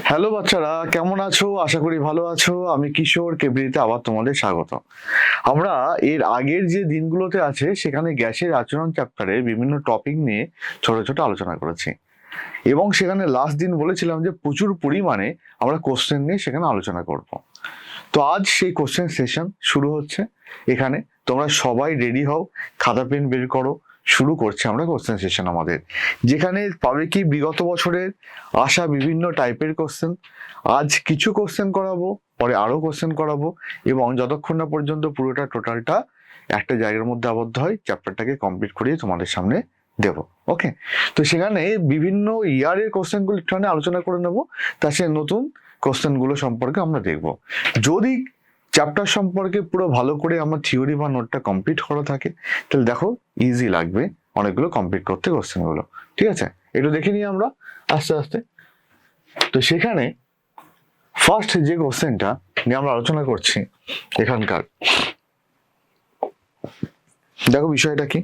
Hello বাচ্চারা, কেমন আছো? আশা করি ভালো আছো। আমি কিশোর কেবিতে আবার তোমাদের স্বাগত। আমরা এর আগের যে দিনগুলোতে আছে সেখানে গ্যাসের আচরণ চ্যাপ্টারে বিভিন্ন টপিক নিয়ে ছোট ছোট আলোচনা করেছি এবং সেখানে লাস্ট দিন বলেছিলাম যে প্রচুর পরিমাণে আমরা কোশ্চেন নিয়ে সেখানে আলোচনা করব। তো আজ সেই কোশ্চেন সেশন শুরু হচ্ছে। এখানে তোমরা সবাই রেডি হও, খাতা পেন বের করো, শুরু করছি আমরা কোশ্চেন সেশন আমাদের, যেখানে পাবে কি বিগত বছরের আসা বিভিন্ন টাইপের কোশ্চেন। আজ কিছু কোশ্চেন করাবো, পরে আরো কোশ্চেন করাবো এবং যতক্ষণ না পর্যন্ত পুরোটা টোটালটা একটা জায়গার মধ্যে আবদ্ধ হয় চ্যাপ্টারটাকে কমপ্লিট করিয়ে তোমাদের সামনে দেব। ওকে, তো সেখানে বিভিন্ন ইয়ারের কোশ্চেনগুলো একটু আলোচনা করে নেবো, তার সাথে নতুন কোশ্চেনগুলো সম্পর্কে আমরা দেখব। যদি চ্যাপ্টার সম্পর্কে পুরো ভালো করে আমার থিওরি বা নোটটা কমপ্লিট করা থাকে তাহলে দেখো ইজি লাগবে অনেকগুলো কমপ্লিট করতে কোশ্চেনগুলো। ঠিক আছে, একটু দেখে নিই আমরা আস্তে আস্তে। তো সেখানে ফার্স্ট যে কোশ্চেনটা নিয়ে আমরা আলোচনা করছি এখানকার, দেখো বিষয়টা কি।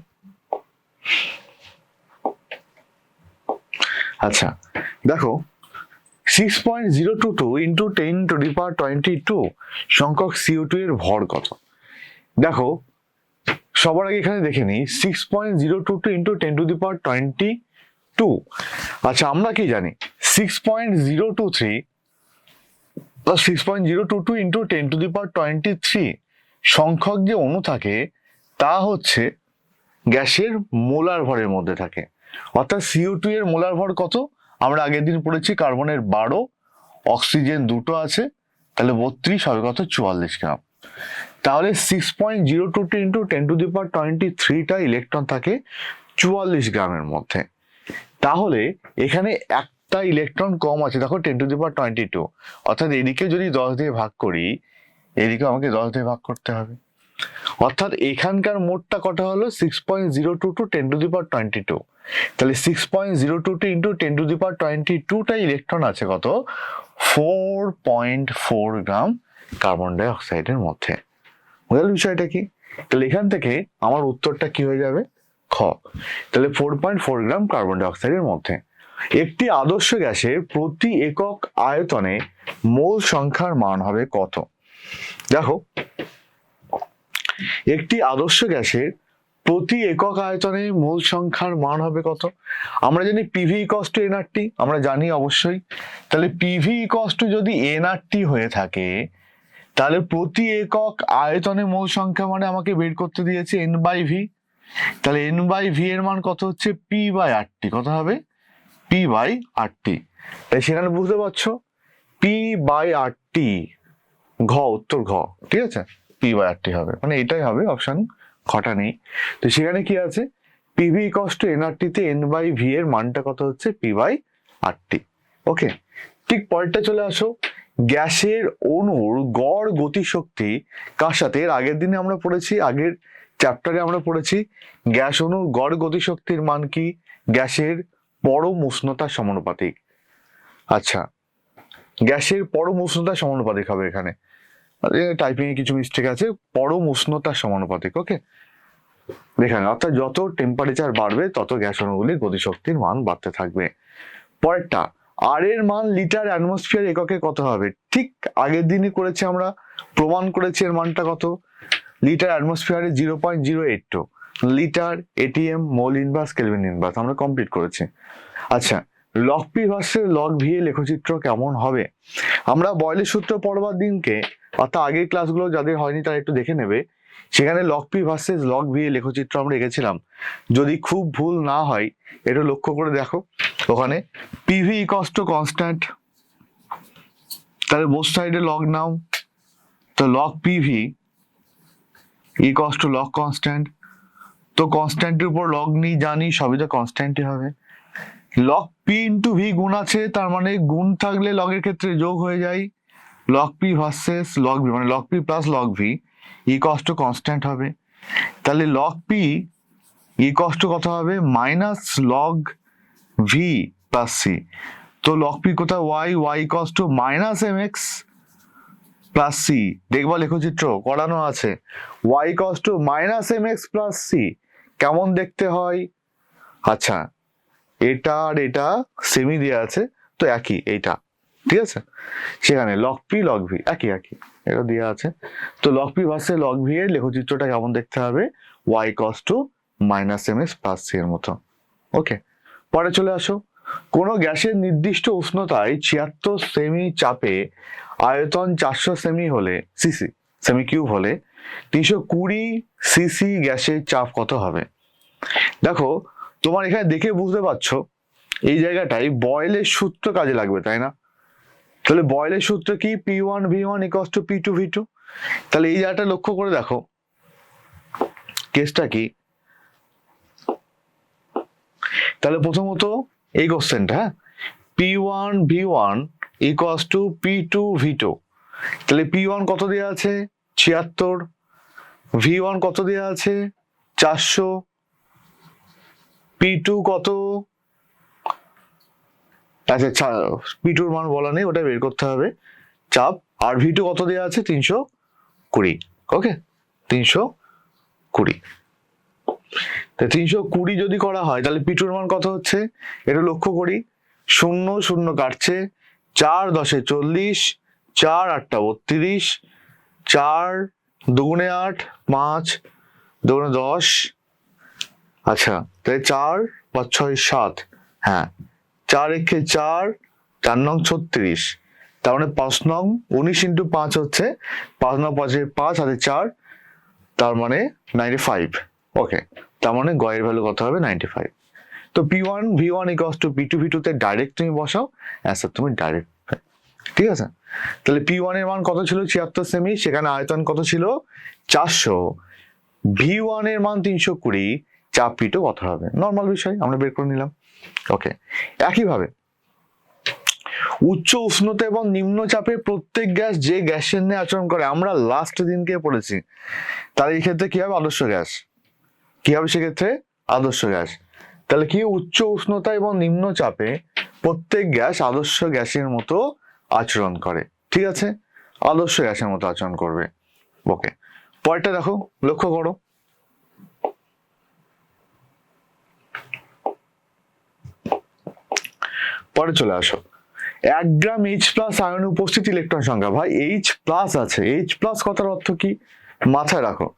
আচ্ছা দেখো, 6.022 ইন্টু 10⁻22 সংখ্যক CO2 এর ভর কত? দেখো সবার আগে এখানে দেখে নিই 6.022 ইন্টু 10⁻22। আচ্ছা আমরা কি জানি 6.023 প্লাস 6.022 ইন্টু 10⁻23 সংখ্যক যে অণু থাকে তা হচ্ছে গ্যাসের মোলার ভরের মধ্যে থাকে। অর্থাৎ CO2 এর মোলার ভর কত? আমরা আগের দিন পড়েছি কার্বনের 12, অক্সিজেন 2 আছে, তাহলে 32 হবে কত? 44 গ্রাম। তাহলে 6.022 ইন্টু 10⁻23টা ইলেকট্রন থাকে 44 গ্রামের মধ্যে। তাহলে এখানে একটা ইলেকট্রন কম আছে, দেখো 10⁻22, অর্থাৎ এদিকে যদি 10 দিয়ে ভাগ করি এদিকে আমাকে 10 দিয়ে ভাগ করতে হবে। অর্থাৎ এখানকার মোটটা কটা হলো? 6.022 10⁻22। তাহলে 6.022 ইন্টু 10⁻22টা ইলেকট্রন আছে কত? 4.4 গ্রাম কার্বন ডাই অক্সাইডের মধ্যে। বুঝল বিষয়টা কি? তাহলে এখান থেকে আমার উত্তরটা কি হয়ে যাবে? খ। তাহলে 4.4 গ্রাম কার্বন ডাই অক্সাইডের মধ্যে। একটি আদর্শ গ্যাসের প্রতি একক আয়তনে মোল সংখ্যার মান হবে কত? দেখো একটি আদর্শ গ্যাসের প্রতি একক আয়তনে মোল সংখ্যার মান হবে কত? আমরা জানি পিভি ইকুয়ালস টু এনআরটি, আমরা জানি অবশ্যই। তাহলে পিভি ইকুয়ালস টু যদি এনআরটি হয়ে থাকে তাহলে প্রতি একক আয়তনে মোল সংখ্যা মানে আমাকে বের করতে দিয়েছে N/V। তাহলে N/V এর মান কত হচ্ছে? P/RT। কত হবে? P/RT। তাই সেখানে বুঝতে পারছো P/RT। ঘ, উত্তর ঘ। ঠিক আছে, P/RT হবে, মানে এটাই হবে, অপশন ঘটা নেই। তো সেখানে কি আছে? PV ইকুয়ালস টু NRT তে N/V এর মানটা কত হচ্ছে? P/RT। ওকে, ঠিক পরেরটা চলে আসো। গ্যাসের অণুর গড় গতিশক্তি কার সাথে? এর আগের দিনে আমরা পড়েছি, আগের চ্যাপ্টারে আমরা পড়েছি গ্যাস অণুর গড় গতিশক্তির মান কি? গ্যাসের পরম উষ্ণতার সমানুপাতিক। আচ্ছা, গ্যাসের পরম উষ্ণতার সমানুপাতিক হবে এখানে, টাইপিং এ কিছু মিস্টেক আছে, পরম উষ্ণতার সমানুপাতিক। ওকে, এখানে অর্থাৎ যত টেম্পারেচার বাড়বে তত গ্যাস অণুগুলির গতিশক্তির মান বাড়তে থাকবে। পরেরটা, আর এর মান লিটার অ্যাটমসফিয়ার এককে কত হবে? ঠিক আগের দিনই করেছি আমরা, প্রমাণ করেছি এর মানটা কত? লিটার অ্যাটমসফিয়ারে 0.082 litre ATM mole inverse kelvin inverse আমরা কমপ্লিট করেছি। আচ্ছা, log P versus log V এর লেখচিত্র কেমন হবে? আমরা বয়লের সূত্র পড়বার দিনকে, অর্থাৎ আগের ক্লাসগুলো যাদের হয়নি তারা একটু দেখে নেবে, সেখানে log P versus log V এর লেখচিত্র আমরা এঁকেছিলাম। যদি খুব ভুল না হয় এটা লক্ষ্য করে দেখো, ওখানে পিভি ইকুয়ালস টু কনস্ট্যান্ট, তাহলে বোথ সাইডে লগ নাও, তো log PV equals two log constant, তো কনস্ট্যান্টের উপর লগ নিই, জানি সবই তো কনস্ট্যান্টই হবে। লগ পি ইন্টু ভি গুণ আছে, তার মানে গুণ থাকলে লগের ক্ষেত্রে যোগ হয়ে যায়। Log P versus log V মানে log P plus log V equals to constant হবে। তাহলে লগ পি ইকুয়ালস টু কত হবে? Minus log V plus C. তো লগ পি কোথায়? Y equals to minus M X plus C. দেখবা লেখচিত্র করানো আছে, Y equals to minus M X plus C. কেমন দেখতে হয়? আচ্ছা, এটা আর এটা সেমি দেওয়া আছে, তো একই এইটা। ঠিক আছে, সেখানে লগ পি লগ ভি একই একই এটা দেওয়া আছে। তো log P versus log V এর লেখচিত্রটা কেমন দেখতে হবে, y cos to minus M S plus C এর মতো। ওকে, পরে চলে আসো, কোনো গ্যাসের নির্দিষ্ট উষ্ণতায় 76 সেমি চাপে আয়তন 400 সেমি হলে সিসি সেমি কিউব হলে 320 সিসি গ্যাসের চাপ কত হবে? দেখো তোমার এখানে দেখে বুঝতে পারছো এই জায়গাটায় বয়েলের সূত্র কাজে লাগবে, তাই না? তাহলে বয়েলের সূত্র কি, P1V1 ইকুয়ালস টু P2V2। তাহলে এই জায়গাটা লক্ষ্য করে দেখো কেসটা কি। তাহলে প্রথমত এই কোশ্চেনটা, হ্যাঁ, P1V1 ইকুয়ালস টু P2V2। তাহলে P1 কত দেওয়া আছে 76, V1 কত দেওয়া আছে 400, P2 কত, আচ্ছা P2 এর মান বলা নেই, ওটা বের করতে হবে চাপ। আর V2 কত দেওয়া আছে 320। ওকে, 320। তো 320 যদি করা হয় তাহলে P2 এর মান কত হচ্ছে, এটা লক্ষ্য করি, 0 0 কাটছে, 4 10 40, 4 8 32, 4 2 8, 5 2 10, আচ্ছা তাহলে 4 5 6 7, হ্যাঁ 4 1 4, 4 নং 36, তার মানে 5 নং 19 ইন্টু 5 হচ্ছে 5 নং 5 5 হাতে 4, তার মানে 95। ওকে, তার মানে গয়ের ভ্যালু কত হবে 95। তো P1V1 ইকুয়ালস টু P2V2 তে ডাইরেক্ট তুমি বসাও, অ্যান্সার তুমি ডাইরেক্ট, ঠিক আছে। তাহলে P1 এর মান কত ছিল 76 সেমি, সেখানে আয়তন কত ছিল 400, V1 এর মান 320, চাপ P2 কত হবে, নর্মাল বিষয় আমরা বের করে নিলাম। ওকে, একইভাবে উচ্চ উষ্ণতা এবং নিম্ন চাপে প্রত্যেক গ্যাস যে গ্যাসের নিয়ে আচরণ করে, আমরা লাস্ট দিনকে পড়েছি, তার এই ক্ষেত্রে কি হবে আদর্শ গ্যাস, কি হবে সেক্ষেত্রে আদর্শ গ্যাস। তাহলে কি, উচ্চ উষ্ণতা এবং নিম্ন চাপে প্রত্যেক গ্যাস আদর্শ গ্যাসের মতো আচরণ করে, ঠিক আছে, আদর্শ গ্যাসের মতো আচরণ করবে। ওকে, পরেরটা দেখো, লক্ষ্য করো, পরে চলে আসো, 1 গ্রাম H প্লাস আয়ন উপস্থিত ইলেকট্রন সংখ্যা, ভাই H প্লাস আছে, H প্লাস কথার অর্থ কি মাথায় রাখো,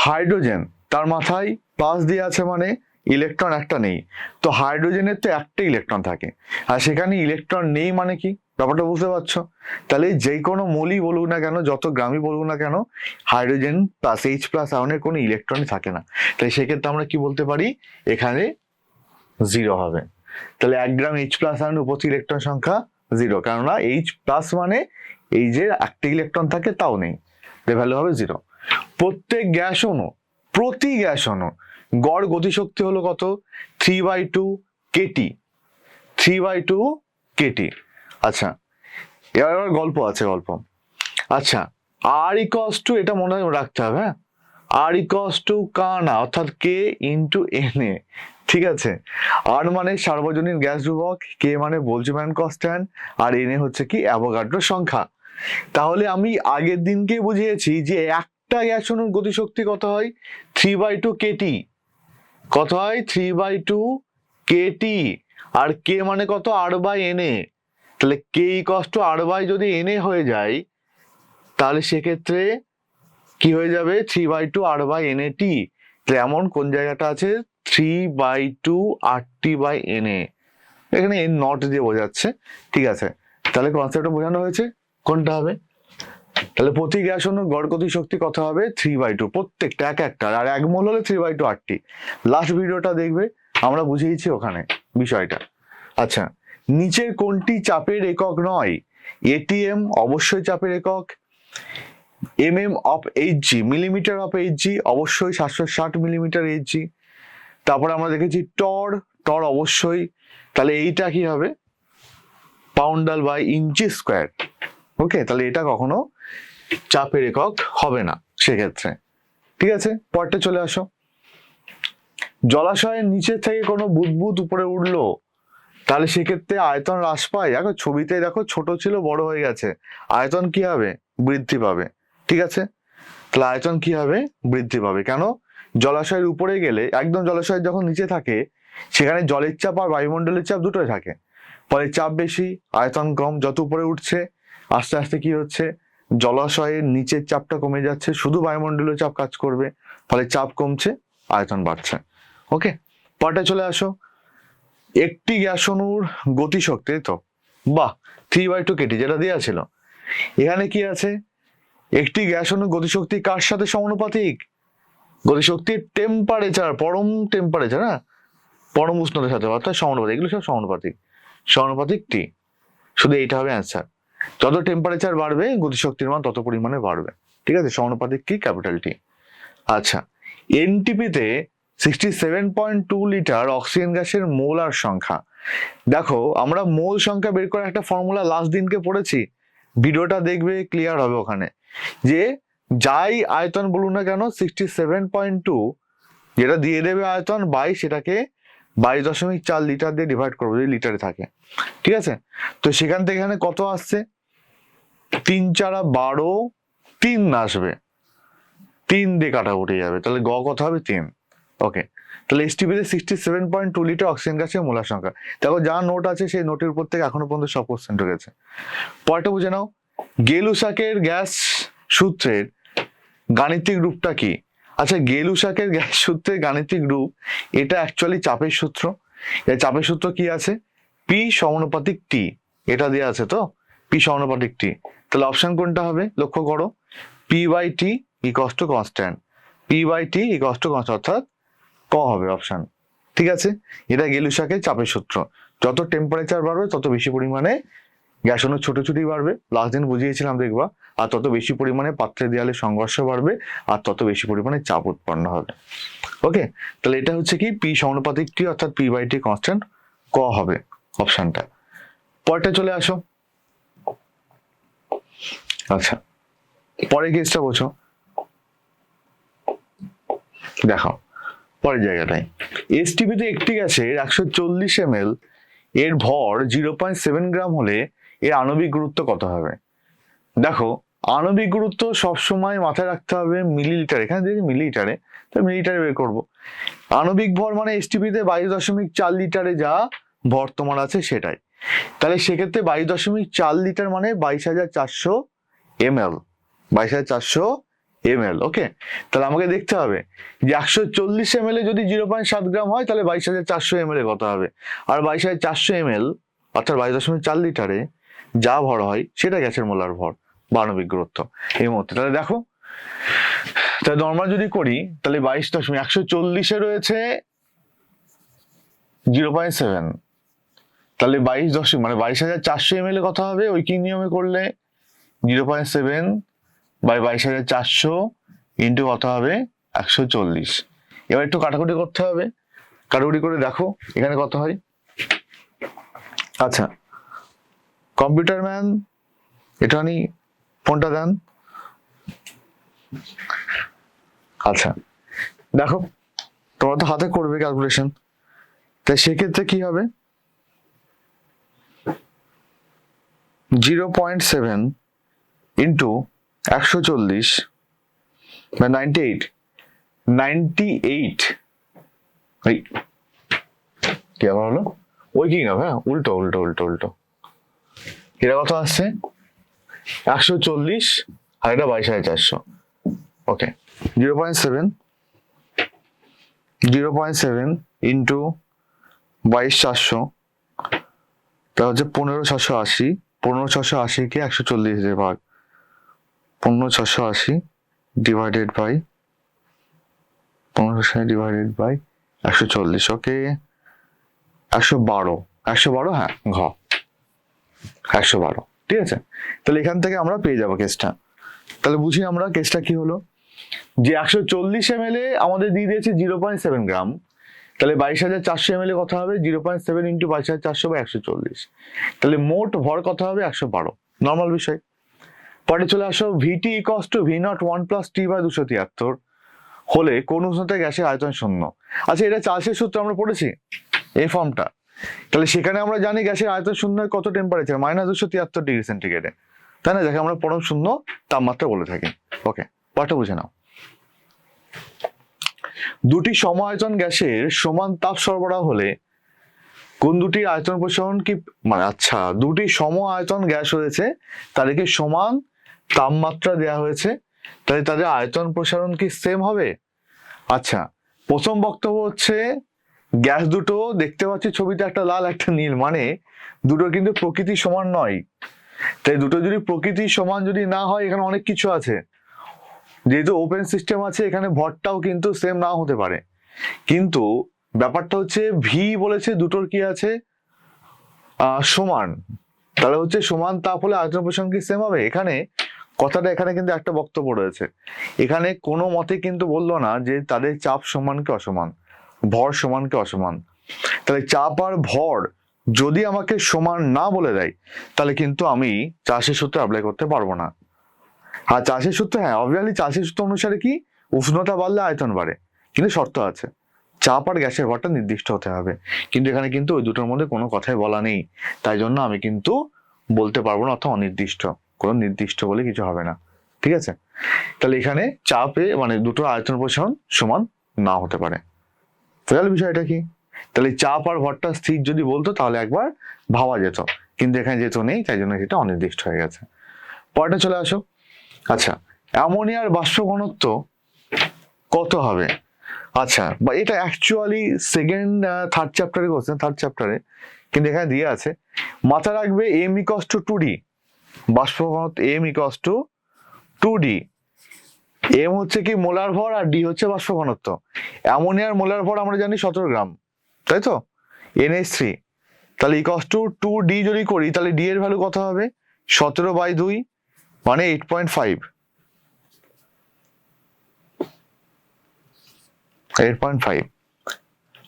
হাইড্রোজেন তার মাথায় প্লাস দিয়ে আছে মানে ইলেকট্রন একটা নেই, তো হাইড্রোজেনের তো একটা ইলেকট্রন থাকে, আর সেখানে ইলেকট্রন নেই মানে কি, ব্যাপারটা বুঝতে পারছো? তাহলে যে কোনো মৌলই বলুক না কেন, যত গ্রামই বলুক না কেন, হাইড্রোজেন প্লাস H প্লাস আয়নের কোনো ইলেকট্রনই থাকে না, তাই সেক্ষেত্রে আমরা কি বলতে পারি, এখানে 0 হবে। তাহলে 1 গ্রাম H প্লাস আয়ন উপস্থিত ইলেকট্রন সংখ্যা 0, কেননা H প্লাস মানে এই যে একটা ইলেকট্রন থাকে তাও নেই, ভ্যালু হবে 0। প্রত্যেক গ্যাস অণু, প্রতি গ্যাস অণু গড় গতিশক্তি হলো কত, 3/2 kT, 3/2 kT। আচ্ছা এবার গল্প আছে, গল্প, আচ্ছা R ইকুয়ালস টু, এটা মনে রাখতে হবে, হ্যাঁ, R ইকুয়ালস টু কানা অর্থাৎ K ইন্টু Na, ঠিক আছে। আর মানে সার্বজনীন গ্যাস ধ্রুবক, K মানে বোলজম্যান কনস্ট্যান্ট, আর Na হচ্ছে কি অ্যাভোগাড্রো সংখ্যা। তাহলে আমি আগের দিনকে বুঝিয়েছি যে একটা গ্যাস অণুর গতিশক্তি কত হয় 3/2 kT, কত হয় 3/2 kT, আর K মানে কত R/Na, তাহলে K ইকুয়ালস টু R/ যদি Na হয়ে যায় তাহলে সেক্ষেত্রে কি হয়ে যাবে 3/2 R/NaT। তাহলে এমন কোন জায়গাটা আছে 3/2 RT/Na, এখানে n নট দিয়ে বোঝাচ্ছে, ঠিক আছে। তাহলে কনসেপ্টটা বোঝানো হয়েছে, কোনটা হবে, তাহলে প্রতি গ্যাস অণুর গড় গতিশক্তি কত হবে 3/2, প্রত্যেকটা এক একটা, আর 1 মোল হলে 3/2 RT। লাস্ট ভিডিওটা দেখবে, আমরা বুঝিয়েছি ওখানে বিষয়টা। আচ্ছা, নিচের কোনটি চাপের একক নয়, ATM অবশ্যই চাপের একক, mm of Hg millimetre of Hg অবশ্যই 760 মিলিমিটার Hg, তারপরে আমরা দেখেছি টর অবশ্যই, তাহলে এইটা কি হবে পাউন্ডাল বাই ইঞ্চি স্কোয়ার। ওকে, তাহলে এটা কখনো চাপের একক হবে না সেক্ষেত্রে, ঠিক আছে। পরটা চলে আসো, জলাশয়ের নিচে থেকে কোনো বুদবুদ উপরে উঠলো তাহলে সেক্ষেত্রে আয়তন হ্রাস পায়, দেখো ছবিতে দেখো ছোট ছিল বড় হয়ে গেছে, আয়তন কি হবে বৃদ্ধি পাবে, ঠিক আছে। তাহলে আয়তন কি হবে বৃদ্ধি পাবে, কেন, জলাশয়ের উপরে গেলে, একদম জলাশয়ের যখন নিচে থাকে সেখানে জলের চাপ আর বায়ুমণ্ডলের চাপ দুটোই থাকে, ফলে চাপ বেশি, আয়তন কম। যত উপরে উঠছে আস্তে আস্তে কি হচ্ছে, জলাশয়ের নিচের চাপটা কমে যাচ্ছে, শুধু বায়ুমণ্ডলীয় চাপ কাজ করবে, ফলে চাপ কমছে, আয়তন বাড়ছে। ওকে, পরে চলে আসো। একটি গ্যাস অণুর গতিশক্তি, তো বাহ 3/2 কেটি যেটা দেওয়া ছিল, এখানে কি আছে, একটি গ্যাস অণুর গতিশক্তি কার সাথে সমানুপাতিক? গতিশক্তির টেম্পারেচার, পরম টেম্পারেচার, হ্যাঁ পরম উষ্ণতার সাথে, অর্থাৎ সমানুপাতিক। এগুলো সব সমানুপাতিক, সমানুপাতিক টি। শুধু এইটা হবে অ্যান্সার। যত টেম্পারেচার বাড়বে গতিশক্তির মান তত পরিমাণে বাড়বে। ঠিক আছে, সমানুপাতিক কি, ক্যাপিটাল টি। আচ্ছা, এনটিপিতে 67.2 লিটার অক্সিজেন গ্যাসের মোলার সংখ্যা। দেখো আমরা মোল সংখ্যা বের করার একটা ফর্মুলা লাস্ট দিনকে পড়েছি, ভিডিওটা দেখবে ক্লিয়ার হবে ওখানে, যে যাই আয়তন বলুন না কেন 67.2 যেটা দিয়ে দেবে আয়তন বাই সেটাকে 22.4 লিটার দিয়ে ডিভাইড করবো যদি লিটারে থাকে। ঠিক আছে, তো সেখান থেকে এখানে কত আসছে, 3 4 12, 3 আসবে, 3 দিয়ে কাটা উঠে যাবে, তাহলে গ কত হবে 3। ওকে, তাহলে এসটিপিতে 67.2 লিটার অক্সিজেন গ্যাসের মোলার সংখ্যা। দেখো যা নোট আছে সেই নোটের উপর থেকে এখনো পর্যন্ত সব কোশ্চেন ঢুকেছে। পরেরটা বুঝে নাও, গেলুসাকের গ্যাস সূত্রের গাণিতিক রূপটা কি? আচ্ছা, গেলুসাকের গ্যাস সূত্রের গাণিতিক রূপ, এটা অ্যাকচুয়ালি চাপের সূত্র। এই চাপের সূত্র কি আছে, পি সমানুপাতিক টি, এটা দেওয়া আছে তো, পি সমানুপাতিক টি। তাহলে অপশন কোনটা হবে, লক্ষ্য করো, P by T equals to constant, P by T equals to constant, অর্থাৎ ক হবে অপশন। ঠিক আছে, এটা গেলুসাকের চাপের সূত্র। যত টেম্পারেচার বাড়বে তত বেশি পরিমাণে গ্যাস অণু ছোটাছুটি বাড়বে, লাস্ট দিন বুঝিয়েছিলাম দেখবা, আর তত বেশি পরিমাণে পাত্রের দেয়ালে সংঘর্ষ বাড়বে, আর তত বেশি পরিমাণে চাপ উৎপন্ন হবে। ওকে, তাহলে এটা হচ্ছে কি পি সমানুপাতিক টি, অর্থাৎ পি বাই টি কনস্ট্যান্ট, ক হবে অপশনটা। পরেরটা চলে আসো। আচ্ছা, পরের কেসটা বোঝো, দেখাও পরের জায়গাটায়। এসটিপিতে একটি গ্যাসের 140 ml এর ভর 0.7 গ্রাম হলে এর আণবিক গুরুত্ব কত হবে? দেখো আণবিক গুরুত্ব সবসময় মাথায় রাখতে হবে মিলিলিটার, এখানে দেখি মিলিলিটারে, তো মিলিলিটারে বের করবো। আণবিক ভর মানে এসটিপিতে 22.4 লিটারে যা ভর তোমার আছে সেটাই, তাহলে সেক্ষেত্রে 22.4 লিটার মানে 22,400 ml, 22,400 ml। ওকে, তাহলে আমাকে দেখতে হবে যে 140 ml এ যদি 0.7 গ্রাম হয় তাহলে 22,400 ml এ কত হবে, আর 22,400 ml অর্থাৎ 22.4 লিটারে যা ভর হয় সেটা গ্যাসের মোলার ভর বা আণবিক গুরুত্ব এই মুহূর্তে। তাহলে দেখো, তাহলে নর্মাল যদি করি তাহলে 140 রয়েছে 0.7, তাহলে 22 মানে 22,400 ml এ কথা হবে ওই কি নিয়মে করলে, 0.7 বাই 22,400 ইন্টু কত হবে 140। এবার একটু কাটাকুটি করতে হবে, কাটাকুটি করে দেখো এখানে কত হয়। আচ্ছা কম্পিউটার ম্যান এটা নি ফোনটা দেন। আচ্ছা দেখো তোমরা তো হাতে করবে ক্যালকুলেশন, তাই সেক্ষেত্রে কি হবে, 0.7 ইন্টু 140 বা 98 কি আবার হলো, ওই কি না হ্যাঁ উল্টো উল্টো উল্টো উল্টো, এটা কত আসছে 140 আর এটা 22,400। ওকে, 0.7 ইন্টু 22,400 তা হচ্ছে 15,680, 15,680 কে 140 দিয়ে ভাগ, 15,680 ডিভাইডেড বাই 15,680 ডিভাইডেড বাই 140। ওকে 112 হ্যাঁ ঘ 112। ঠিক আছে, তাহলে এখান থেকে আমরা পেয়ে যাবো কেসটা। তাহলে বুঝি আমরা কেসটা কি হলো, যে 140 ml এ আমাদের দিয়ে দিয়েছে 0.7 গ্রাম, তাহলে 22,400 ml এ কথা হবে 0.7 ইন্টু 22,400 বাই 140, তাহলে মোট ভর কত হবে 112, নর্মাল বিষয়। পরে চলে আসো, VT equals to V naught 1 plus T by 273 হলে কোন উষ্ণতায় গ্যাসের আয়তন শূন্য। আচ্ছা এটা চার্লসের সূত্র আমরা পড়েছি এই ফর্মটা, তাহলে সেখানে আমরা জানি গ্যাসের আয়তন শূন্য হয় কত টেম্পারেচার, -273 ডিগ্রি সেন্টিগ্রেডে, তাই না, যাকে আমরা পরম শূন্য তাপমাত্রা বলে থাকি। ওকে, পাঠটা বুঝে নাও। দুটি সম আয়তন গ্যাসের সমান তাপ সরবরাহ হলে কোন দুটি আয়তন প্রসারণ কি মানে আচ্ছা দুটি সম আয়তন গ্যাস হয়েছে, তাদেরকে সমান তাপমাত্রা দেওয়া হয়েছে, তাহলে তাদের আয়তন প্রসারণ কি সেম হবে? আচ্ছা, প্রথম বক্তব্য হচ্ছে গ্যাস দুটো দেখতে পাচ্ছি ছবিতে, একটা লাল একটা নীল, মানে দুটো কিন্তু প্রকৃতি সমান নয়। তাই দুটো যদি প্রকৃতি সমান যদি না হয়, এখানে অনেক কিছু আছে, যেহেতু ওপেন সিস্টেম আছে এখানে ভরটাও কিন্তু সেম নাও হতে পারে। কিন্তু ব্যাপারটা হচ্ছে ভি বলেছে দুটোর কি আছে সমান, তাহলে হচ্ছে সমান তাপ হলে আয়তন প্রসারণ কি সেম হবে? এখানে কথাটা এখানে কিন্তু একটা বক্তব্য রয়েছে, এখানে কোনো মতে কিন্তু বললো না যে তাদের চাপ সমান কি অসমান, ভর সমান কি অসমান। তাহলে চাপ আর ভর যদি আমাকে সমান না বলে দেয়, তাহলে কিন্তু আমি চাষের সূত্র অ্যাপ্লাই করতে পারবো না। আর চাষের সূত্র, হ্যাঁ অবভিয়াসলি চাষের সূত্র অনুসারে কি উষ্ণতা বাড়লে আয়তন বাড়ে, কিন্তু শর্ত আছে চাপ আর গ্যাসের ভরটা নির্দিষ্ট হতে হবে। কিন্তু এখানে কিন্তু ওই দুটোর মধ্যে কোনো কথাই বলা নেই, তাই জন্য আমি কিন্তু বলতে পারবো না, অর্থাৎ অনির্দিষ্ট, কোনো নির্দিষ্ট বলে কিছু হবে না। ঠিক আছে, তাহলে এখানে চাপে মানে দুটো আয়তন প্রসারণ সমান না হতে পারে। তাহলে বিষয়টা কি, তাহলে চাপ আর ভরটা স্থির যদি বলতো তাহলে একবার ভাবা যেত, কিন্তু এখানে যেহেতু নেই তাই জন্য সেটা অনির্দিষ্ট হয়ে গেছে। পরেরটা চলে আসো। আচ্ছা, অ্যামোনিয়ার বাষ্প ঘনত্ব কত হবে? আচ্ছা, বা এটা অ্যাকচুয়ালি সেকেন্ড থার্ড চ্যাপ্টারে কোশ্চেন, থার্ড চ্যাপ্টারে, কিন্তু এখানে দিয়ে আছে মাথা রাখবে m ইকুয়ালস টু 2d, বাষ্প ঘনত্ব m equals to 2d। m হচ্ছে কি মোলার ভর আর d হচ্ছে বাষ্প ঘনত্ব। অ্যামোনিয়ার মোলার ভর আমরা জানি 17 গ্রাম, তাই তো, NH3, তাহলে ইকুয়ালস টু 2d যদি করি তাহলে d এর ভ্যালু কত হবে? 17/2 মানে 8.5। 8.5।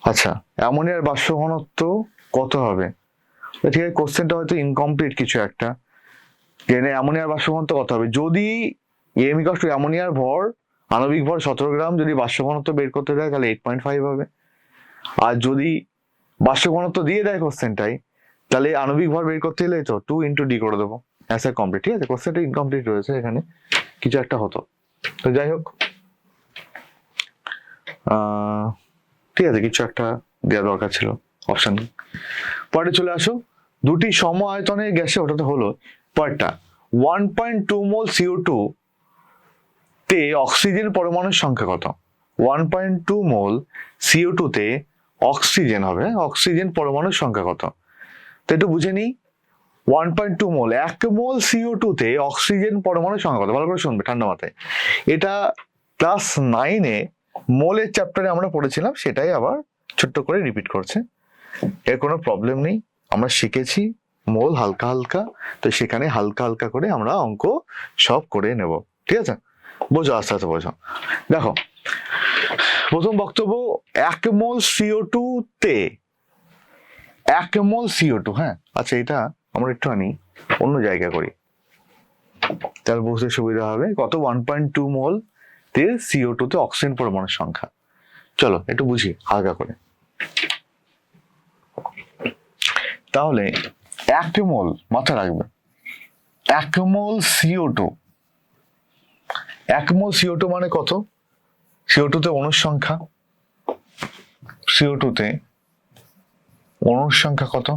আচ্ছা, অ্যামোনিয়ার বাষ্প ঘনত্ব কত হবে? ঠিক আছে, কোশ্চেনটা হয়তো ইনকমপ্লিট কিছু একটা, জেনে অ্যামোনিয়ার বাষ্প ঘনত্ব কত হবে, যদি m ইকুয়ালস টু অ্যামোনিয়ার ভর আণবিক ভর 17 গ্রাম, যদি বাষ্প ঘনত্ব বের করতে দেয় তাহলে 8.5 হবে। আর যদি বাষ্প ঘনত্ব দিয়ে দেয় কোশ্চেনটাই, তাহলে আণবিক ভর বের করতে হলে তো 2 × d করে দেবো, অ্যান্সার কমপ্লিট। ঠিক আছে, কোশ্চেনটা ইনকমপ্লিট রয়েছে, এখানে কিছু একটা হতো, তো যাই হোক ঠিক আছে, কিছু একটা দেওয়া দরকার ছিল অপশন। পরে চলে আসো, দুটি সম আয়তনের গ্যাসে ওটাতে হলো পরেরটা 1.2 মোল CO2 তে অক্সিজেন পরমাণুর সংখ্যা কত? 1.2 মোল CO2 তে অক্সিজেন হবে, অক্সিজেন পরমাণুর সংখ্যা কত? তো একটু বুঝে নিই, 1.2 মোল, 1 মোল CO2 তে অক্সিজেন পরমাণুর সংখ্যা কত? ভালো করে শুনবে ঠান্ডা মাথায়, এটা ক্লাস 9-এ মোলের চ্যাপ্টারে আমরা পড়েছিলাম, সেটাই আবার ছোট্ট করে রিপিট করছে, এর কোনো প্রবলেম নেই, আমরা শিখেছি মোল হালকা হালকা, তো সেখানে হালকা হালকা করে আমরা অঙ্ক সব করে নেব। ঠিক আছে, বোঝো আস্তে আস্তে বোঝো। দেখো, প্রথম বক্তব্য 1 মোল CO2 তে, 1 মোল CO2, হ্যাঁ আচ্ছা এটা আমরা একটুখানি অন্য জায়গা করি, তাহলে বুঝতে সুবিধা হবে। কত? 1.2 মোল তে CO2 তে অক্সিজেন পরমাণুর সংখ্যা। চলো একটু বুঝি হালকা করে। তাহলে 1 মোল, মাথা রাখবে 1 মোল CO2, 1 মোল CO2 মানে কত? CO2 তে অণুর সংখ্যা, CO2 তে অণুর সংখ্যা কত?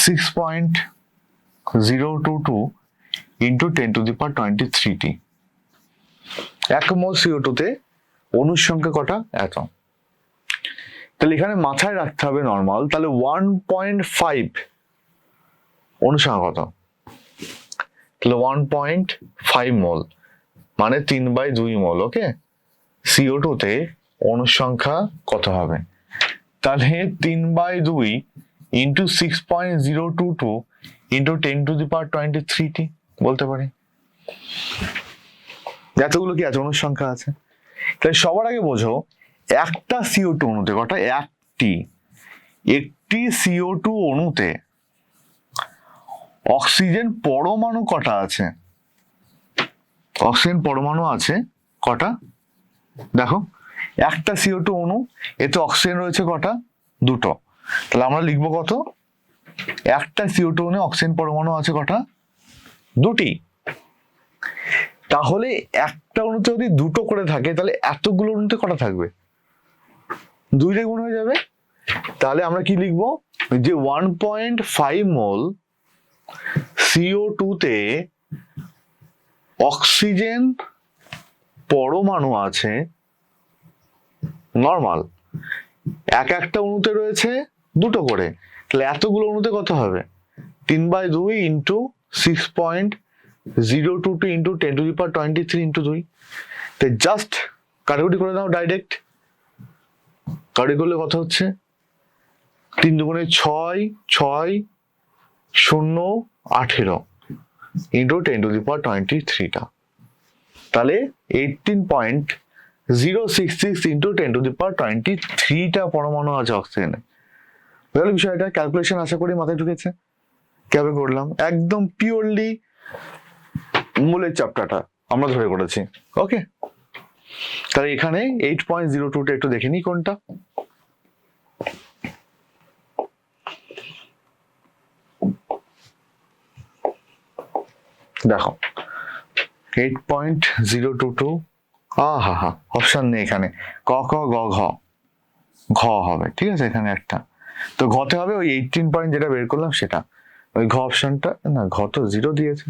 6.022 into 10⁻23t। 1 মোল CO2 তে অণুর সংখ্যা কটা? এত। তাহলে এখানে মাথায় রাখতে হবে নর্মাল, তাহলে 1.5 অণুর সংখ্যা কত? তাহলে 1.5 মোল মানে 3/2 মোল। ওকে, CO2 তে অণুর সংখ্যা কত হবে? তাহলে 3/2 into 6.022 into 10⁻23t বলতে পারি। এতগুলো কি আছে অণুর সংখ্যা আছে। তাই সবার আগে বোঝো একটা CO2 অণুতে কটা? একটি CO2 অণুতে অক্সিজেন পরমাণু কটা আছে? অক্সিজেন পরমাণু আছে কটা? দেখো, একটা CO2 অণু, এতে অক্সিজেন রয়েছে কটা? দুটো। তাহলে আমরা লিখবো কত? একটা CO2 অণু অক্সিজেন পরমাণু আছে কটা? দুটি। তাহলে একটা অণুতে যদি দুটো করে থাকে তাহলে এতগুলো অণুতে কটা থাকবে? 2 দিয়ে গুণ হয়ে যাবে। তাহলে আমরা কি লিখবো, যে 1.5 মোল CO2 তে অক্সিজেন পরমাণু আছে নর্মাল, একটা অণুতে রয়েছে 2টো করে, তাহলে এতগুলো অণুতে কত হবে, 3/2 ইন্টু 6.022 ইন্টু 10⁻23 ইন্টু 2। তো জাস্ট কাটাকুটি করে দাও ডাইরেক্ট, কাটাকুটি করলে কত হচ্ছে, 3 দুগুণে 6, 6 0 18 ইন্টু 10⁻23টা, তাহলে 18.066 ইন্টু 10⁻23টা পরমাণু আছে অক্সিজেনে। বুঝলে বিষয়টা? ক্যালকুলেশন আশা করি মাথায় ঢুকেছে। কিভাবে করলাম, একদম পিওরলি মূলের চ্যাপ্টারটা আমরা ধরে করেছি। ওকে, তাহলে এখানে 8.02টা একটু দেখে নিই কোনটা। দেখো 8.022, অপশন নেই এখানে, ক খ গ ঘ, ঘ হবে, ঠিক আছে, এখানে একটা, তো ঘতে হবে ওই 18 পয়েন্ট যেটা বের করলাম সেটা, ওই ঘ অপশনটা না, ঘ তো 0 দিয়েছে,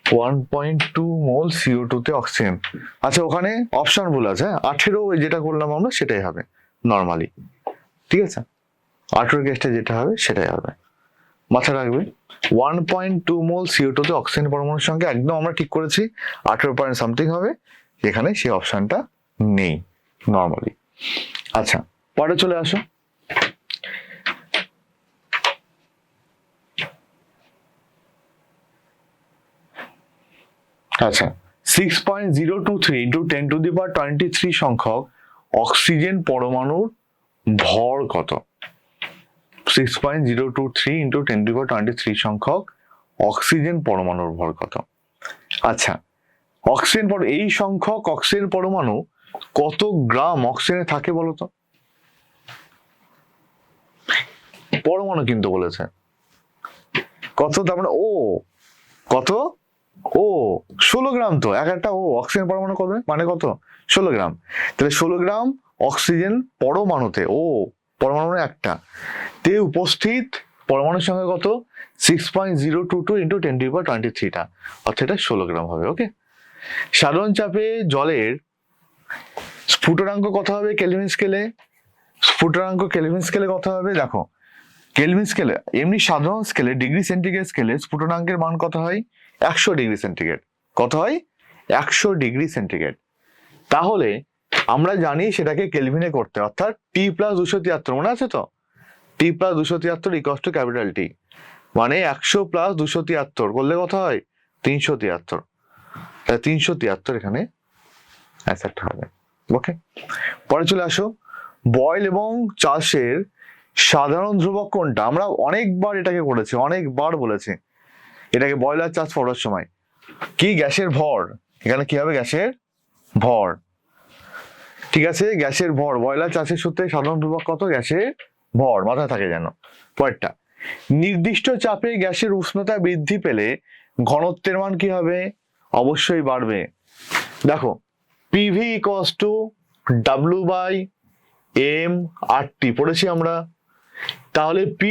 1.2 মোল CO2 তে অক্সিজেন। আচ্ছা ওখানে অপশন ভুল আছে, 18 যেটা করলাম আমরা সেটাই হবে নর্মালি, ঠিক আছে, 18 কেসটা যেটা হবে সেটাই হবে, মাথায় রাখবে। 1.2 মোল CO2 তে অক্সিজেন পরমাণুর সংখ্যা একদম আমরা ঠিক করেছি, 18 পয়েন্ট সামথিং হবে, এখানে সেই অপশনটা নেই নর্মালি। আচ্ছা পরে চলে আসো, আচ্ছা 6.023 ইন্টু 10⁻23 সংখ্যক অক্সিজেন পরমাণুর ভর কত? 6.023 ইন্টু 10⁻23 সংখ্যক অক্সিজেন পরমাণুর ভর কত? আচ্ছা অক্সিজেন এই সংখ্যক অক্সিজেন পরমাণু কত গ্রাম অক্সিজেনে থাকে বলতো? পরমাণু কিন্তু বলেছে কত, তার মানে ও কত, ও 16 গ্রাম, তো একটা ও অক্সিজেন পরমাণু কত মানে কত, 16 গ্রাম, তাহলে 16 গ্রাম অক্সিজেন পরমাণুতে, ও পরমাণু একটা তে উপস্থিত পরমাণুর সংখ্যা কত, 6.022 ইন্টু 10⁻23টা, অর্থাৎ এটা 16 গ্রাম হবে। ওকে, সাধারণ চাপে জলের স্ফুটনাঙ্ক কত হবে কেলভিন স্কেলে? স্ফুটনাঙ্ক কেলভিন স্কেলে কত হবে? দেখো কেলভিন স্কেলে, এমনি সাধারণ স্কেলে ডিগ্রি সেন্টিগ্রেড স্কেলে স্ফুটনাঙ্কের মান কত হয়, 100 ডিগ্রি সেন্টিগ্রেড। কত হয়? 100 ডিগ্রি সেন্টিগ্রেড। তাহলে আমরা জানি সেটাকে কেলভিনে করতে, অর্থাৎ T+273, মনে আছে তো, T+273 equals to capital T, মানে 100 + 273 করলে কত হয়, 373, 373 এখানে অ্যান্সারটা হবে। ওকে, পরে চলে আসো, বয়েল এবং চার্লসের সাধারণ ধ্রুবক কোনটা? আমরা অনেকবার এটাকে করেছি, অনেকবার বলেছি এটাকে, বয়েল আর চার্লস পড়ার সময় কি, গ্যাসের ভর, এখানে কি হবে, গ্যাসের ভর, ঠিক আছে, গ্যাসের ভর, বয়েল আর চার্লসের সূত্রে সাধারণ ধ্রুবক কত, গ্যাসের ভর, মাথায় থাকে যেন। পরেরটা, নির্দিষ্ট চাপে গ্যাসের উষ্ণতা বৃদ্ধি পেলে ঘনত্বের মান কি হবে, অবশ্যই বাড়বে। দেখো PV = W/m/RT পড়েছি আমরা, তাহলে P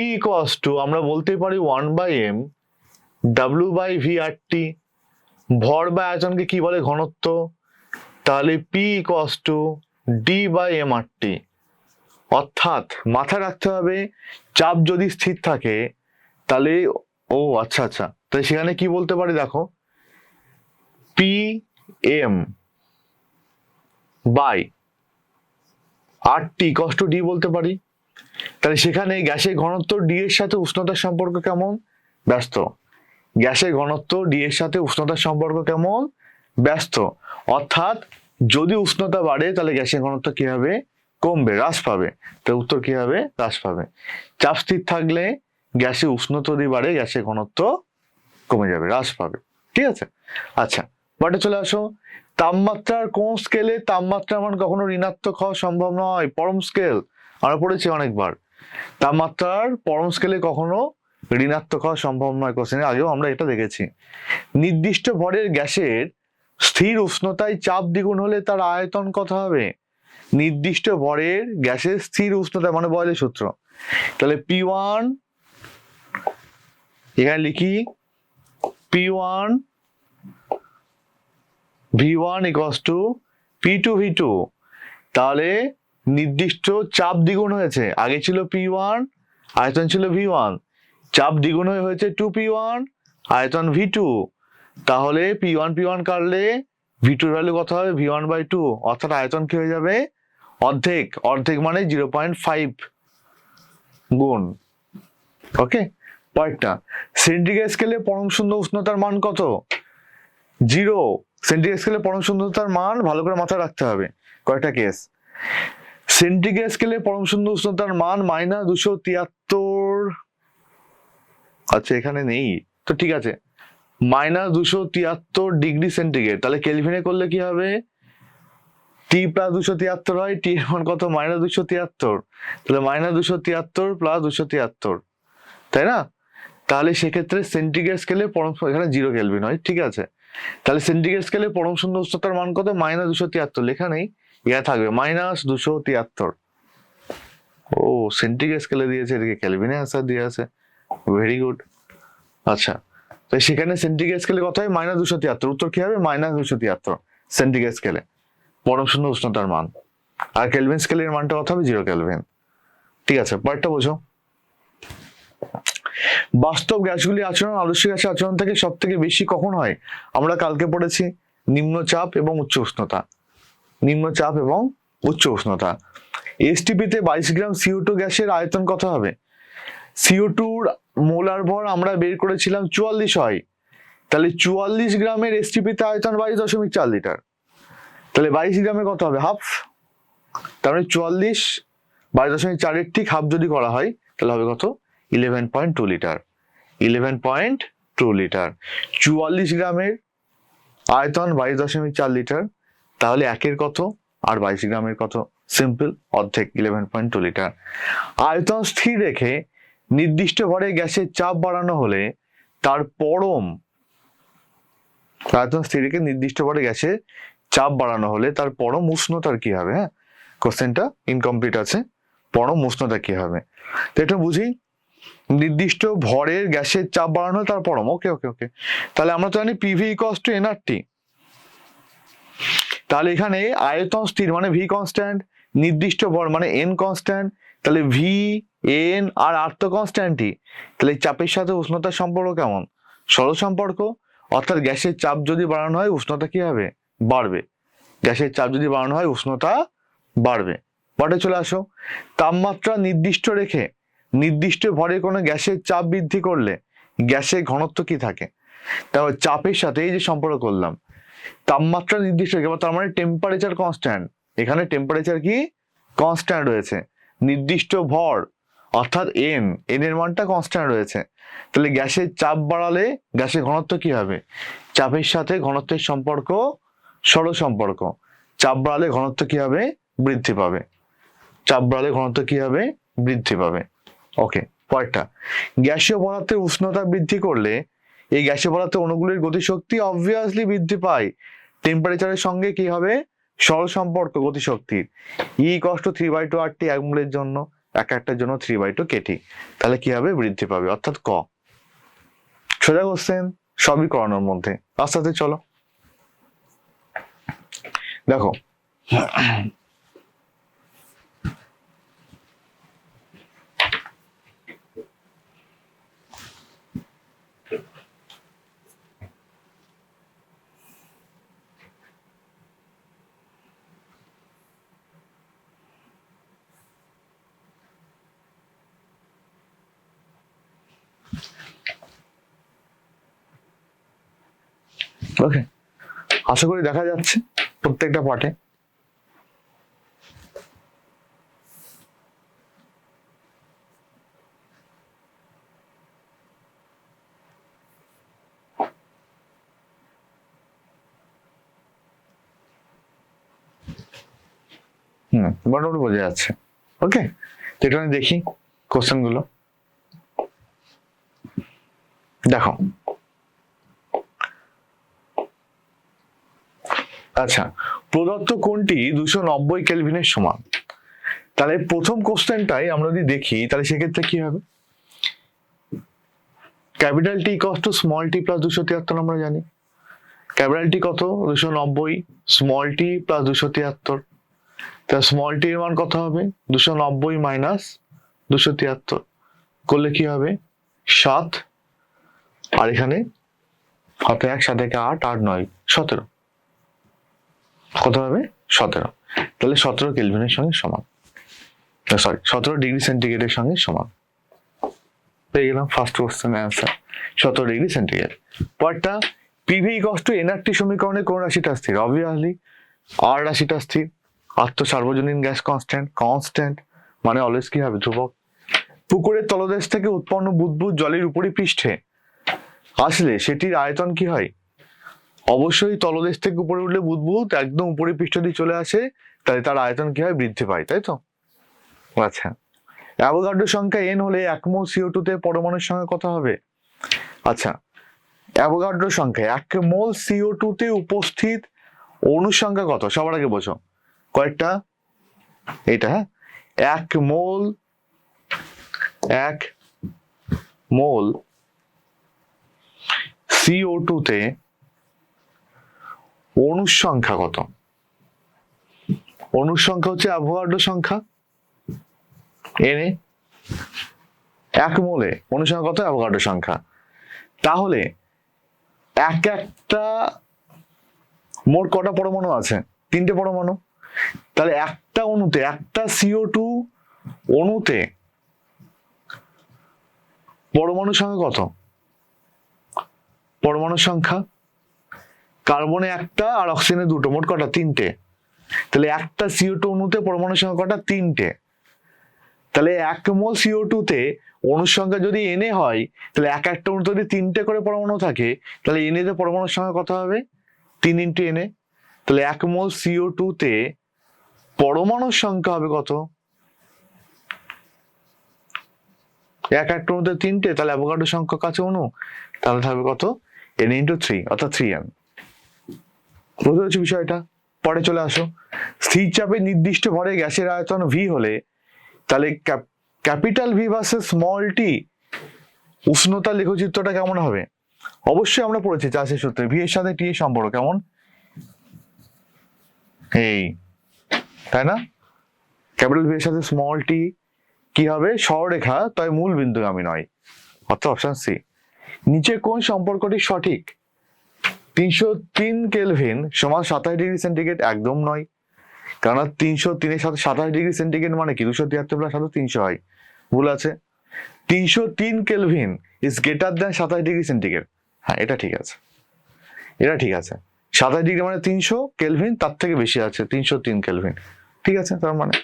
আমরা বলতে পারি 1/m W/v/RT, ভর বা আয়তনকে কি বলে, ঘনত্ব, তাহলে P D/m/RT, অর্থাৎ মাথায় রাখতে হবে চাপ যদি স্থির থাকে তাহলে, ও আচ্ছা, তাহলে সেখানে কি বলতে পারি, দেখো PM/RT D বলতে পারি। তাহলে সেখানে গ্যাসের ঘনত্ব D এর সাথে উষ্ণতার সম্পর্ক কেমন, ব্যস্ত, গ্যাসের ঘনত্ব D এর সাথে উষ্ণতার সম্পর্ক কেমন, ব্যস্ত, অর্থাৎ যদি উষ্ণতা বাড়ে তাহলে গ্যাসের ঘনত্ব কি হবে, কমবে, হ্রাস পাবে, তার উত্তর কি হবে, হ্রাস পাবে। চাপ স্থির থাকলে গ্যাসের উষ্ণতা যদি বাড়ে গ্যাসের ঘনত্ব কমে যাবে, হ্রাস পাবে, ঠিক আছে। আচ্ছা পরে চলে আসো, তাপমাত্রার কোন স্কেলে তাপমাত্রার মান কখনো ঋণাত্মক হওয়া সম্ভব নয়, পরম স্কেল, আমরা পড়েছি অনেকবার, তাপমাত্রার পরম স্কেলে কখনো ঋণাত্মক হওয়া সম্ভব নয়, কোশ্চেনের আগেও আমরা এটা দেখেছি। নির্দিষ্ট ভরের গ্যাসের স্থির উষ্ণতায় চাপ দ্বিগুণ হলে তার আয়তন কত হবে, নির্দিষ্ট ভরের গ্যাসের স্থির উষ্ণতা মানে বয়লের সূত্র। তাহলে P1 এখানে লিখি P1 V1 equals to P2 V2। তাহলে নির্দিষ্ট চাপ দ্বিগুণ হয়েছে, আগে ছিল P1 আয়তন ছিল V1, চাপ দ্বিগুণ হয়েছে 2P1 আয়তন V2। তাহলে P1 কাটলে V2 এর ভ্যালু কত হবে V1/2, অর্থাৎ আয়তন কি হয়ে যাবে অর্ধেক, অর্ধেক মানে 0.5 গুণ। ওকে, পরেরটা সেন্টিগ্রেড স্কেলে পরম শূন্য উষ্ণতার মান কত? 0। সেন্টিগ্রেড স্কেলে পরম শূন্যতার মান ভালো করে মাথায় রাখতে হবে, কয়টা কেস। সেন্টিগ্রেড স্কেলে পরম শূন্য উষ্ণতার মান -273, আচ্ছা এখানে নেই তো ঠিক আছে, -273 ডিগ্রি সেন্টিগ্রেড। তাহলে কেলভিনে করলে কি হবে? T + 273 হয়, T এর মান কত -273, তাহলে -273 + 273, তাই না? তাহলে সেক্ষেত্রে সেন্টিগ্রেড স্কেলে পরম, এখানে 0 কেলভিন হয়, ঠিক আছে। তাহলে সেন্টিগ্রেড স্কেলে পরম শূন্য উষ্ণতার মান কত? -273, লেখা নেই, ইয়া থাকবে -273। ও সেন্টিগ্রেড স্কেলে দিয়েছে, এদিকে কেলভিনে অ্যান্সার দিয়ে আছে, ভেরি গুড। আচ্ছা, তো সেখানে সেন্টিগ্রেড স্কেলে কত হয়? -273, উত্তর কি হবে? -273 সেন্টিগ্রেড স্কেলে পরম শূন্য উষ্ণতার মান। আর কেলভিন স্কেলের মানটা কত হবে? 0 কেলভিন। ঠিক আছে, পরেরটা বোঝো। বাস্তব গ্যাসগুলি আচরণ আদর্শ গ্যাসের আচরণ থেকে সব থেকে বেশি কখন হয়? আমরা কালকে পড়েছি নিম্নচাপ এবং উচ্চ উষ্ণতা, নিম্নচাপ এবং উচ্চ উষ্ণতা। এসটিপিতে 22 গ্রাম CO2 গ্যাসের আয়তন কত হবে? CO2-র মোলার ভর আমরা বের করেছিলাম 44 হয়, তাহলে 44 গ্রামের এসটিপিতে আয়তন 22.4 লিটার। তাহলে 22 গ্রামে কত হবে? হাফ। তার মানে 44 22.4 এর ঠিক হাফ যদি করা হয় তাহলে হবে কত? 11.2 লিটার। 11.2 লিটার। 44 গ্রামের আয়তন 22.4 লিটার, তাহলে একের কত আর 22 গ্রামের কত? সিম্পল, অর্ধেক, 11.2 লিটার। আয়তন স্থির রেখে নির্দিষ্ট ভরে গ্যাসের চাপ বাড়ানো হলে তার পরম, আয়তন স্থির রেখে নির্দিষ্ট ভরে গ্যাসের চাপ বাড়ানো হলে তার পরম উষ্ণতার কি হবে? হ্যাঁ, কোশ্চেনটা ইনকমপ্লিট আছে, পরম উষ্ণতা কি হবে? তো এটা বুঝি, নির্দিষ্ট ভরের গ্যাসের চাপ বাড়ানো তার পরম। ওকে ওকে ওকে, তাহলে আমরা তো জানি PV = nRT। তাহলে এখানে আয়তন স্থির মানে V কনস্ট্যান্ট, নির্দিষ্ট ভর মানে N কনস্ট্যান্ট, তাহলে V N আর R তো কনস্ট্যান্টই, তাহলে চাপের সাথে উষ্ণতার সম্পর্ক কেমন? সরল সম্পর্ক, অর্থাৎ গ্যাসের চাপ যদি বাড়ানো হয় উষ্ণতা কি হবে? বাড়বে। গ্যাসের চাপ যদি বাড়ানো হয় উষ্ণতা বাড়বে। পরে চলে আসো, তাপমাত্রা নির্দিষ্ট রেখে নির্দিষ্ট ভরে কোনো গ্যাসের চাপ বৃদ্ধি করলে গ্যাসের ঘনত্ব কি থাকে? তাহলে চাপের সাথে এই যে সম্পর্ক করলাম, তাপমাত্রা নির্দিষ্ট রেখে, তার মানে টেম্পারেচার কনস্ট্যান্ট, এখানে টেম্পারেচার কি কনস্ট্যান্ট রয়েছে, নির্দিষ্ট ভর অর্থাৎ N এর মানটা কনস্ট্যান্ট রয়েছে, তাহলে গ্যাসের চাপ বাড়ালে গ্যাসের ঘনত্ব কি হবে? চাপের সাথে ঘনত্বের সম্পর্ক সরল সম্পর্ক, চাপ বাড়ালে ঘনত্ব কি হবে? বৃদ্ধি পাবে। চাপ বাড়ালে ঘনত্ব কি হবে? বৃদ্ধি পাবে। ওকে, পরেরটা, গ্যাসীয় পদার্থের উষ্ণতা বৃদ্ধি করলে এই গ্যাসীয় পদার্থের অণুগুলির গতিশক্তি অবভিয়াসলি বৃদ্ধি পায়। টেম্পারেচারের সঙ্গে কি হবে? সরল সম্পর্ক গতিশক্তির। E = 3/2 RT এক মোলের জন্য, এক একটার জন্য 3/2 kT, তাহলে কি হবে? বৃদ্ধি পাবে, অর্থাৎ ক। সোজা কোশ্চেন, সবই করানোর মধ্যে। আস্তে আস্তে চলো দেখো, ওকে, আশা করি দেখা যাচ্ছে প্রত্যেকটা পার্টে। মোটামুটি বোঝা যাচ্ছে। ওকে, তো এটা দেখি কোশ্চেন গুলো। দেখো, আচ্ছা, প্রদত্ত কোণটি 290 কেলভিনের সমান। তাহলে প্রথম কোশ্চেনটাই আমরা যদি দেখি তাহলে সেক্ষেত্রে কি হবে, capital T equal to small T plus 273 আমরা জানি। ক্যাপিটাল টি কত 290, স্মল টি প্লাস 273, তাহলে স্মল টি এর মান কত হবে 290 মাইনাস 273 করলে কি হবে 7, আর এখানে 1 7 8 8 9 17, কত হবে 17। তাহলে 17 কেলভিনের সঙ্গে সমান, সরি 17 ডিগ্রি সেন্টিগ্রেডের সঙ্গে সমান। পেয়ে গেলাম first question answer 17 degree centigrade. পরটা পিভি ইকুয়ালস টু এনআরটি সমীকরণে কোন রাশিটা স্থির? অবভিয়াসলি আর রাশিটা স্থির। আত্মসার্বজনীন গ্যাস কনস্ট্যান্ট মানে অলওয়েজ কি হবে ধ্রুবক। পুকুরের তলদেশ থেকে উৎপন্ন বুদবুদ জলের উপরিপৃষ্ঠে আসলে সেটির আয়তন কি হয়? অবশ্যই তলদেশ থেকে উপরে উঠলে বুদবুদ একদম উপরিপৃষ্ঠ দিয়ে চলে আসে, তাহলে তার আয়তন কি হয় বৃদ্ধি পায়, তাই তো? আচ্ছা, অ্যাভোগাড্রো সংখ্যা n হলে 1 মোল CO2 তে পরমাণুর সংখ্যা কত হবে? আচ্ছা, অ্যাভোগাড্রো সংখ্যা 1 মোল CO2 তে উপস্থিত অণুর সংখ্যা কত? সবার আগে বোঝো কয়েকটা, এটা হ্যাঁ 1 মোল CO2 তে অণুর সংখ্যা কত? অণুর সংখ্যা হচ্ছে অ্যাভোগাড্রো সংখ্যা এনে 1 মোলে অণুর সংখ্যা কত? অ্যাভোগাড্রো সংখ্যা। তাহলে একটা মোট কটা পরমাণু আছে? 3টে পরমাণু। তাহলে একটা অণুতে, একটা CO2 অণুতে পরমাণু সংখ্যা কত? পরমাণুর সংখ্যা কার্বনে একটা আর অক্সিজেনে 2টো, মোট কটা? 3টে। তাহলে একটা CO2 অণুতে পরমাণুর সংখ্যা কটা? 3টে। তাহলে 1 মোল CO2 তে অণুর সংখ্যা যদি Na হয়, তাহলে একটা অণুতে যদি 3টে করে পরমাণু থাকে, তাহলে Na তে পরমাণুর সংখ্যা কত হবে? 3 × Na। তাহলে 1 মোল CO2 তে পরমাণুর সংখ্যা হবে কত? একটা অণুতে 3টে, তাহলে অ্যাভোগাড্রো সংখ্যক আছে অণু, তাহলে থাকবে কত? N × 3 অর্থাৎ 3n। বুঝতে পারছো বিষয়টা? পরে চলে আসো, স্থির চাপে নির্দিষ্ট ভরে গ্যাসের আয়তন V হলে তাহলে capital V versus small tea উষ্ণতা লেখচিত্রটা কেমন হবে? অবশ্যই আমরা পড়েছি চাষের সূত্রে ভি এর সাথে টি এর সম্পর্ক কেমন, এই তাই না? ক্যাপিটাল ভি এর সাথে স্মল টি কি হবে? সরলরেখা, তাই মূল বিন্দুগামী নয়, অর্থাৎ অপশন সি। নিচে কোন সম্পর্কটি সঠিক? 303 কেলভিন সমান 27 ডিগ্রি সেন্টিগ্রেড একদম নয়, কারণ 303 এর সাথে 27 ডিগ্রি সেন্টিগ্রেড মানে কি 273 প্লাস 300 হয়, ভুল আছে। 303 kelvin is greater than 27 degree centigrade, হ্যাঁ এটা ঠিক আছে, এটা ঠিক আছে। 27 ডিগ্রি মানে 300 কেলভিন, তার থেকে বেশি আছে 303 কেলভিন, ঠিক আছে। তার মানে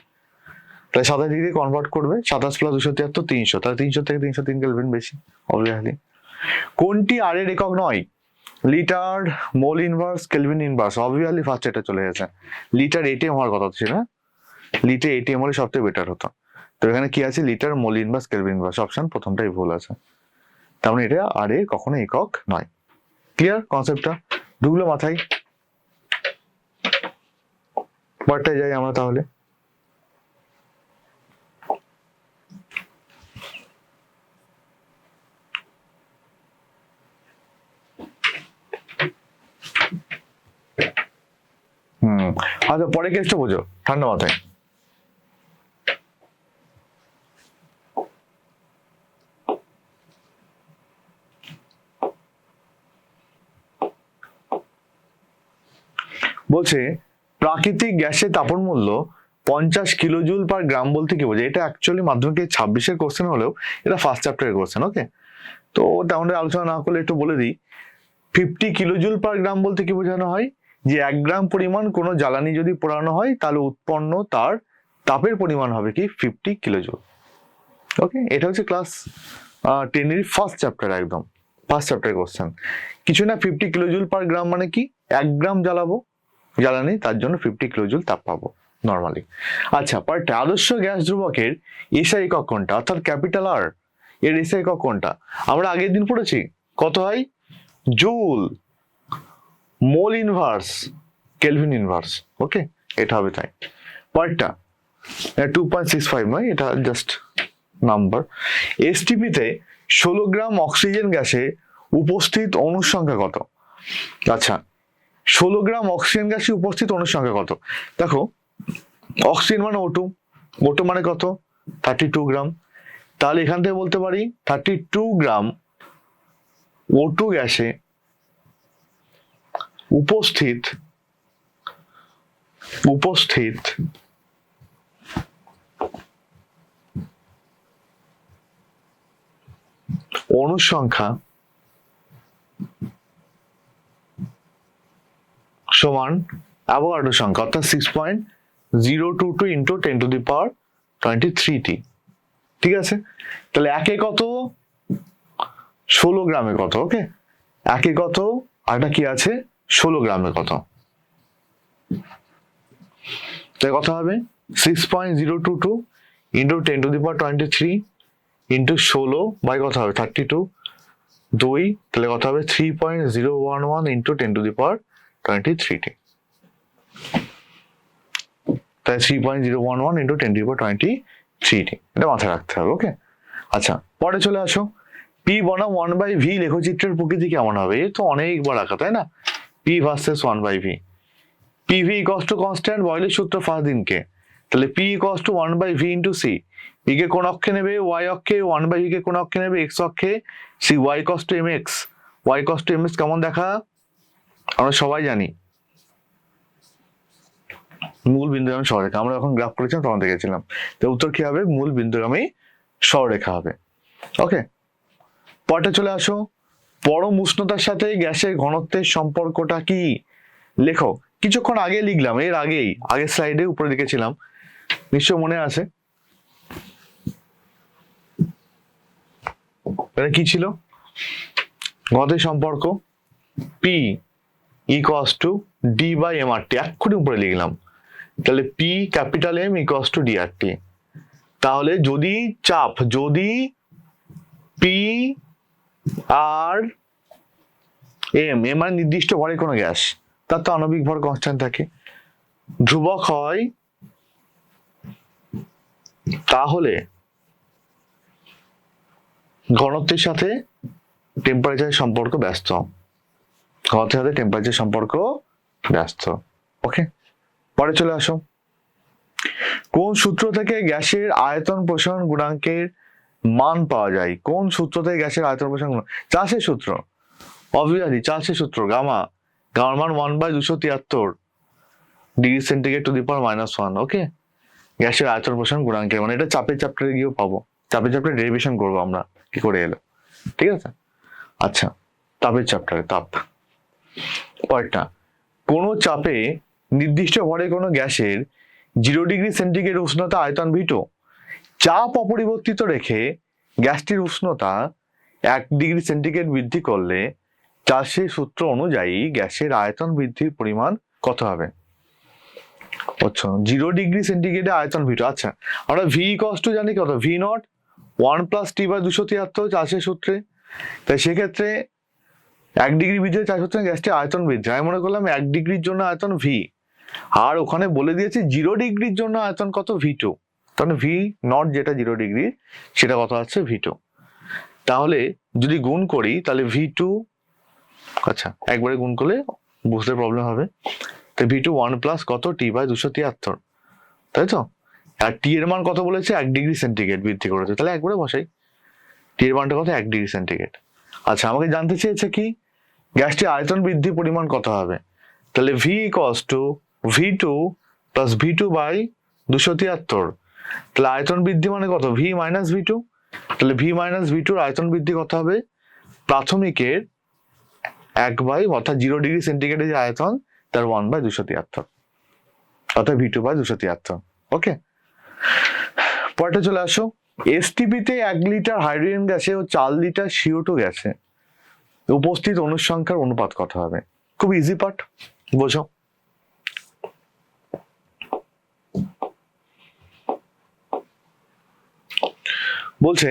তাহলে 27 ডিগ্রি কনভার্ট করবে, 27 প্লাস 273 300, তাহলে 300 থেকে 303 কেলভিন বেশি অবভিয়াসলি। কোনটি আর এর একক নয়? Litre, mole inverse, kelvin inverse, obviously first এটা চলে গেছে। লিটার এটিএম হওয়ার কথা ছিল না, লিটার এটিএম হলে সবথেকে বেটার হতো। তো এখানে কি আছে? Litre, mole inverse, kelvin inverse, option প্রথমটাই ভুল আছে। তার মানে এটা আর এর কখনো একক নয়। ক্লিয়ার কনসেপ্টটা? ঢুকলো মাথায়? পরটায় যাই আমরা তাহলে। আচ্ছা, পরে কেসটা বোঝো ঠান্ডা মাথায়। বলছে প্রাকৃতিক গ্যাসের তাপন মূল্য 50 কিলোজুল পার গ্রাম বলতে কি বোঝায়? এটা অ্যাকচুয়ালি মাধ্যমিকে 26-এর কোশ্চেন হলেও এটা ফার্স্ট চ্যাপ্টারের কোশ্চেন, ওকে? তো তেমন আলোচনা না করলে একটু বলে দিই, 50 কিলোজুল পার গ্রাম বলতে কি বোঝানো হয়? যে 1 গ্রাম পরিমাণ কোনো জ্বালানি যদি পোড়ানো হয় তাহলে উৎপন্ন তার তাপের পরিমাণ হবে কি 50 কিলোজুল, ওকে? এটা হচ্ছে ক্লাস 10-এর ফার্স্ট চ্যাপ্টার, একদম ফার্স্ট চ্যাপ্টারের কোশ্চেন। কিছু না, 50 কিলোজুল পার গ্রাম মানে কি 1 গ্রাম জ্বালাবো জ্বালানি, তার জন্য 50 কিলোজুল তাপ পাবো নর্মালি। আচ্ছা, পার্টে আদর্শ গ্যাস ধ্রুবকের এসআই একক কোনটা? অর্থাৎ ক্যাপিটাল আর এর এসআই একক কোনটা? আমরা আগের দিন পড়েছি, কত হয়? Joule, mole inverse, kelvin inverse. Okay, এটা হবে তাই। পরেরটা 2.65 নয়, এটা জাস্ট নাম্বার। এসটিপিতে 16 গ্রাম অক্সিজেন গ্যাসে উপস্থিত অণুর সংখ্যা কত? আচ্ছা, 16 গ্রাম অক্সিজেন গ্যাসে উপস্থিত অণুর সংখ্যা কত? দেখো, অক্সিজেন মানে O2, O2 মানে কত? 32 গ্রাম। তাহলে এখান থেকে বলতে পারি 32 গ্রাম O2 গ্যাসে উপস্থিত অণুর সংখ্যা সমান অ্যাভোগাড্রো সংখ্যা, অর্থাৎ 6.022 ইন্টু 10⁻23t। ঠিক আছে, তাহলে একে কত? 16 গ্রামে কত? ওকে, একে কত আর এটা কি আছে? 16 গ্রামে কত? তাই কথা হবে 6.022 ইন্টু 10⁻23 ইন্টু 16 বাই কত হবে? 32, 2, তাহলে কত হবে? 3.011 ইন্টু 10⁻23t। তাই 3.011 ইন্টু 10⁻23t, এটা মাথায় রাখতে হবে। ওকে, আচ্ছা, পরে চলে আসো। পি বনাম 1/v লেখচিত্রের প্রকৃতি কেমন হবে? এ তো অনেকবার আঁকা, তাই না? P versus 1/v। PV equals to constant, বয়লের সূত্র ফার্স্ট দিনকে। তাহলে P equals to 1/v into C. P কে কোন অক্ষে নেবে? ওয়াই অক্ষে। 1/v কে কোন অক্ষে নেবে? এক্স অক্ষে। C Y equals to mx। Y equals to mx কেমন দেখা? আমরা সবাই জানি, মূল বিন্দুগামী সরলরেখা। আমরা যখন গ্রাফ করেছিলাম তখন দেখেছিলাম। তো উত্তর কি হবে? মূল বিন্দুগামী সরলরেখা হবে। ওকে, পরে চলে আসো। পরম উষ্ণতার সাথে গ্যাসের ঘনত্বের সম্পর্কটা কি? লেখো। কিছুক্ষণ আগে লিখলাম, এর আগের স্লাইডে উপরে লিখেছিলাম, নিশ্চয় মনে আছে। এটা কি ছিল? ঘনত্বের সম্পর্ক P equals to D by MRT, এক্ষুনি উপরে লিখলাম। তাহলে P capital M equals to DRT. তাহলে যদি চাপ, যদি পি আর এম, এম মানে নির্দিষ্ট ভরে কোনো গ্যাস, তার তো আণবিক ভর কনস্ট্যান্ট থাকে, ধ্রুবক হয়, তাহলে ঘনত্বের সাথে টেম্পারেচারের সম্পর্ক ব্যস্ত। ঘনত্বের সাথে টেম্পারেচার সম্পর্ক ব্যস্ত। ওকে, পরে চলে আসো। কোন সূত্র থেকে গ্যাসের আয়তন প্রসারণ গুণাঙ্কের মান পাওয়া যায়? কোন সূত্র থেকে গ্যাসের আয়তন প্রসারণ গুণাঙ্ক? চার্লসের সূত্র, অবভিয়াসলি চার্লসের সূত্র। গামা মান 1/273 degree centigrade two the power -1। ওকে, গ্যাসের আয়তন প্রসারণ গুণাঙ্কের মানে, এটা চাপের চ্যাপ্টারে গিয়েও পাবো। চাপের চ্যাপ্টারে ডেরিভেশন করবো আমরা, কি করে এলো। ঠিক আছে, আচ্ছা, তাপের চ্যাপ্টারে তাপ। পরেরটা, কোন চাপে নির্দিষ্ট ভরে কোনো গ্যাসের 0 ডিগ্রি সেন্টিগ্রেড উষ্ণতা আয়তন V2। চাপ অপরিবর্তিত রেখে গ্যাসটির উষ্ণতা 1 ডিগ্রি সেন্টিগ্রেড বৃদ্ধি করলে চার্লসের সূত্র অনুযায়ী গ্যাসের আয়তন বৃদ্ধির পরিমাণ কত হবে? আচ্ছা, 0 ডিগ্রি সেন্টিগ্রেডে আয়তন V2। আচ্ছা, আমরা V ইকুয়ালস টু জানি কত? V0 1 + T/273 চার্লসের সূত্রে। তাই সেক্ষেত্রে 1 ডিগ্রি বৃদ্ধি চার্লসের সূত্রে গ্যাসটির আয়তন বৃদ্ধি। আমি মনে করলাম 1 ডিগ্রির জন্য আয়তন V, আর ওখানে বলে দিয়েছে 0 ডিগ্রির জন্য আয়তন কত? V2। তাহলে V0 যেটা 0 ডিগ্রি, সেটা কত আছে? V2। তাহলে যদি গুণ করি তাহলে V2, আচ্ছা একবারে গুণ করলে বুঝতে প্রবলেম হবে। তো V2 1 প্লাস কত? T/273, তাই তো? আর টি এর মান কত বলেছে? 1 ডিগ্রি সেন্টিগ্রেড বৃদ্ধি করেছে, তাহলে একবারে বসাই। টি এর মানটা কত? 1 ডিগ্রি সেন্টিগ্রেড। আচ্ছা, আমাকে জানতে চেয়েছে কি গ্যাসটি আয়তন বৃদ্ধি পরিমাণ কত হবে? তাহলে V equals to V2 plus V2/273। তাহলে আয়তন বৃদ্ধি মানে কত? V minus V2। তাহলে V মাইনাস V2 আয়তন বৃদ্ধি কত হবে? প্রাথমিকের 1/, অর্থাৎ 0 ডিগ্রি সেন্টিগ্রেডের যে আয়তন তার 1/273, অর্থাৎ V2/273। ওকে, পরেরটা চলে আসো। এসটিপিতে 1 লিটার হাইড্রোজেন গ্যাসে ও 4 লিটার CO2 গ্যাসে উপস্থিত অণুর সংখ্যার অনুপাত কত হবে? খুব ইজি পার্ট, বোঝো। বলছে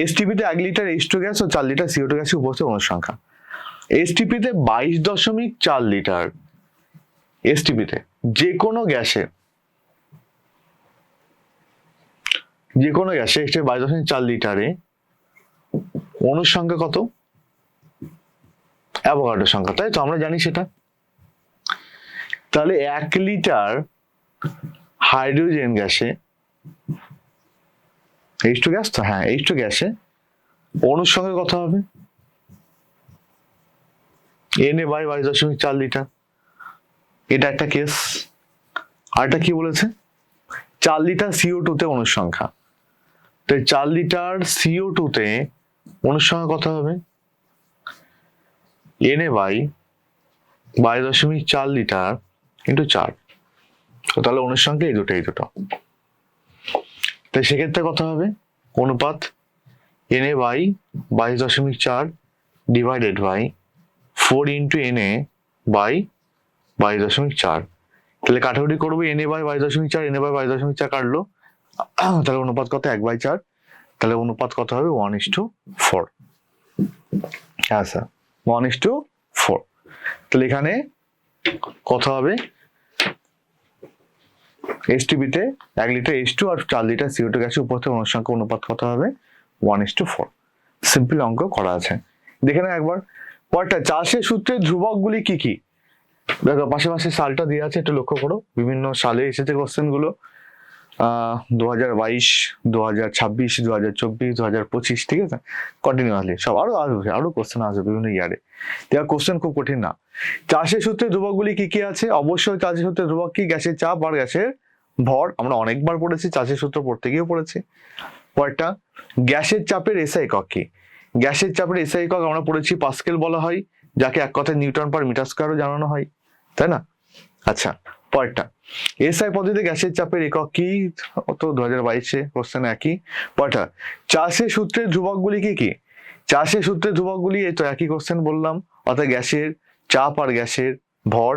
এসটিপিতে 1 লিটার H2 গ্যাস ও 4 লিটার CO2 গ্যাসে উপস্থিত অণুর সংখ্যা। এসটিপিতে 22.4 লিটার এসটিপিতে যে কোনো গ্যাসে 22.4 লিটারে অণুর সংখ্যা কত? অ্যাভোগাড্রো সংখ্যা, তাই তো আমরা জানি সেটা। তাহলে 1 লিটার হাইড্রোজেন গ্যাসে, H2 গ্যাস তো, হ্যাঁ H2 গ্যাসে অণুর সংখ্যা কত হবে? Na/22.4 litre. এটা একটা কেস। আরটা কি বলেছে? 4 লিটার CO2 তে অণুর সংখ্যা। তো 4 লিটার CO2 তে অণুর সংখ্যা কত হবে? Na/22.4 litre into 4। তো তাহলে অণুর সংখ্যা এই দুটো। তাই সেক্ষেত্রে কত হবে? অনুপাত Na/22.4 divided by 4 into Na/22.4। তাহলে কাটাকুটি করবো, Na/22.4 Na/22.4 কাটলো, তাহলে অনুপাত কত? 1/4। তাহলে অনুপাত কত হবে? 1:4। হ্যাঁ স্যার, 1:4। তাহলে এখানে কত হবে? এসটিপিতে 1 লিটার H2 আর 4 লিটার CO2 গ্যাসের উপস্থিত অণুর সংখ্যা অনুপাত কত হবে? 1:4। সিম্পল অঙ্ক করা আছে, দেখে না একবার। পরটা, চাষের সূত্রের ধ্রুবকগুলি কি কি? দেখো পাশাপাশি সালটা দিয়ে আছে, একটু লক্ষ্য করো। বিভিন্ন সালে এসেছে কোশ্চেন গুলো, 2022, 2026, 2024, 2025, ঠিক আছে? কন্টিনিউয়াসলি সব আরো কোশ্চেন আসবে বিভিন্ন ইয়ারে। দেওয়া কোশ্চেন খুব কঠিন না। চাষের সূত্রের ধ্রুবকগুলি কি কি আছে? অবশ্যই চাষের সূত্রের ধ্রুবক কি? গ্যাসের চাপ আর গ্যাসের ভর। আমরা অনেকবার পড়েছি, চাষের সূত্র পড়তে গিয়েও পড়েছি। পরেরটা, গ্যাসের চাপের এসআই একক কি? গ্যাসের চাপের এসআই একক আমরা পড়েছি পাস্কেল বলা হয়, যাকে এক কথায় নিউটন পার মিটার স্কয়ারও জানানো হয়, তাই না? আচ্ছা, পরেরটা, এসআই পদ্ধতিতে গ্যাসের চাপের একক কি? তো 2022-এ কোশ্চেন একই। পরেরটা, চাষের সূত্রের ধ্রুবকগুলি কি কি? চাষের সূত্রের ধ্রুবকগুলি এই তো একই কোশ্চেন বললাম, অর্থাৎ গ্যাসের চাপ আর গ্যাসের ভর।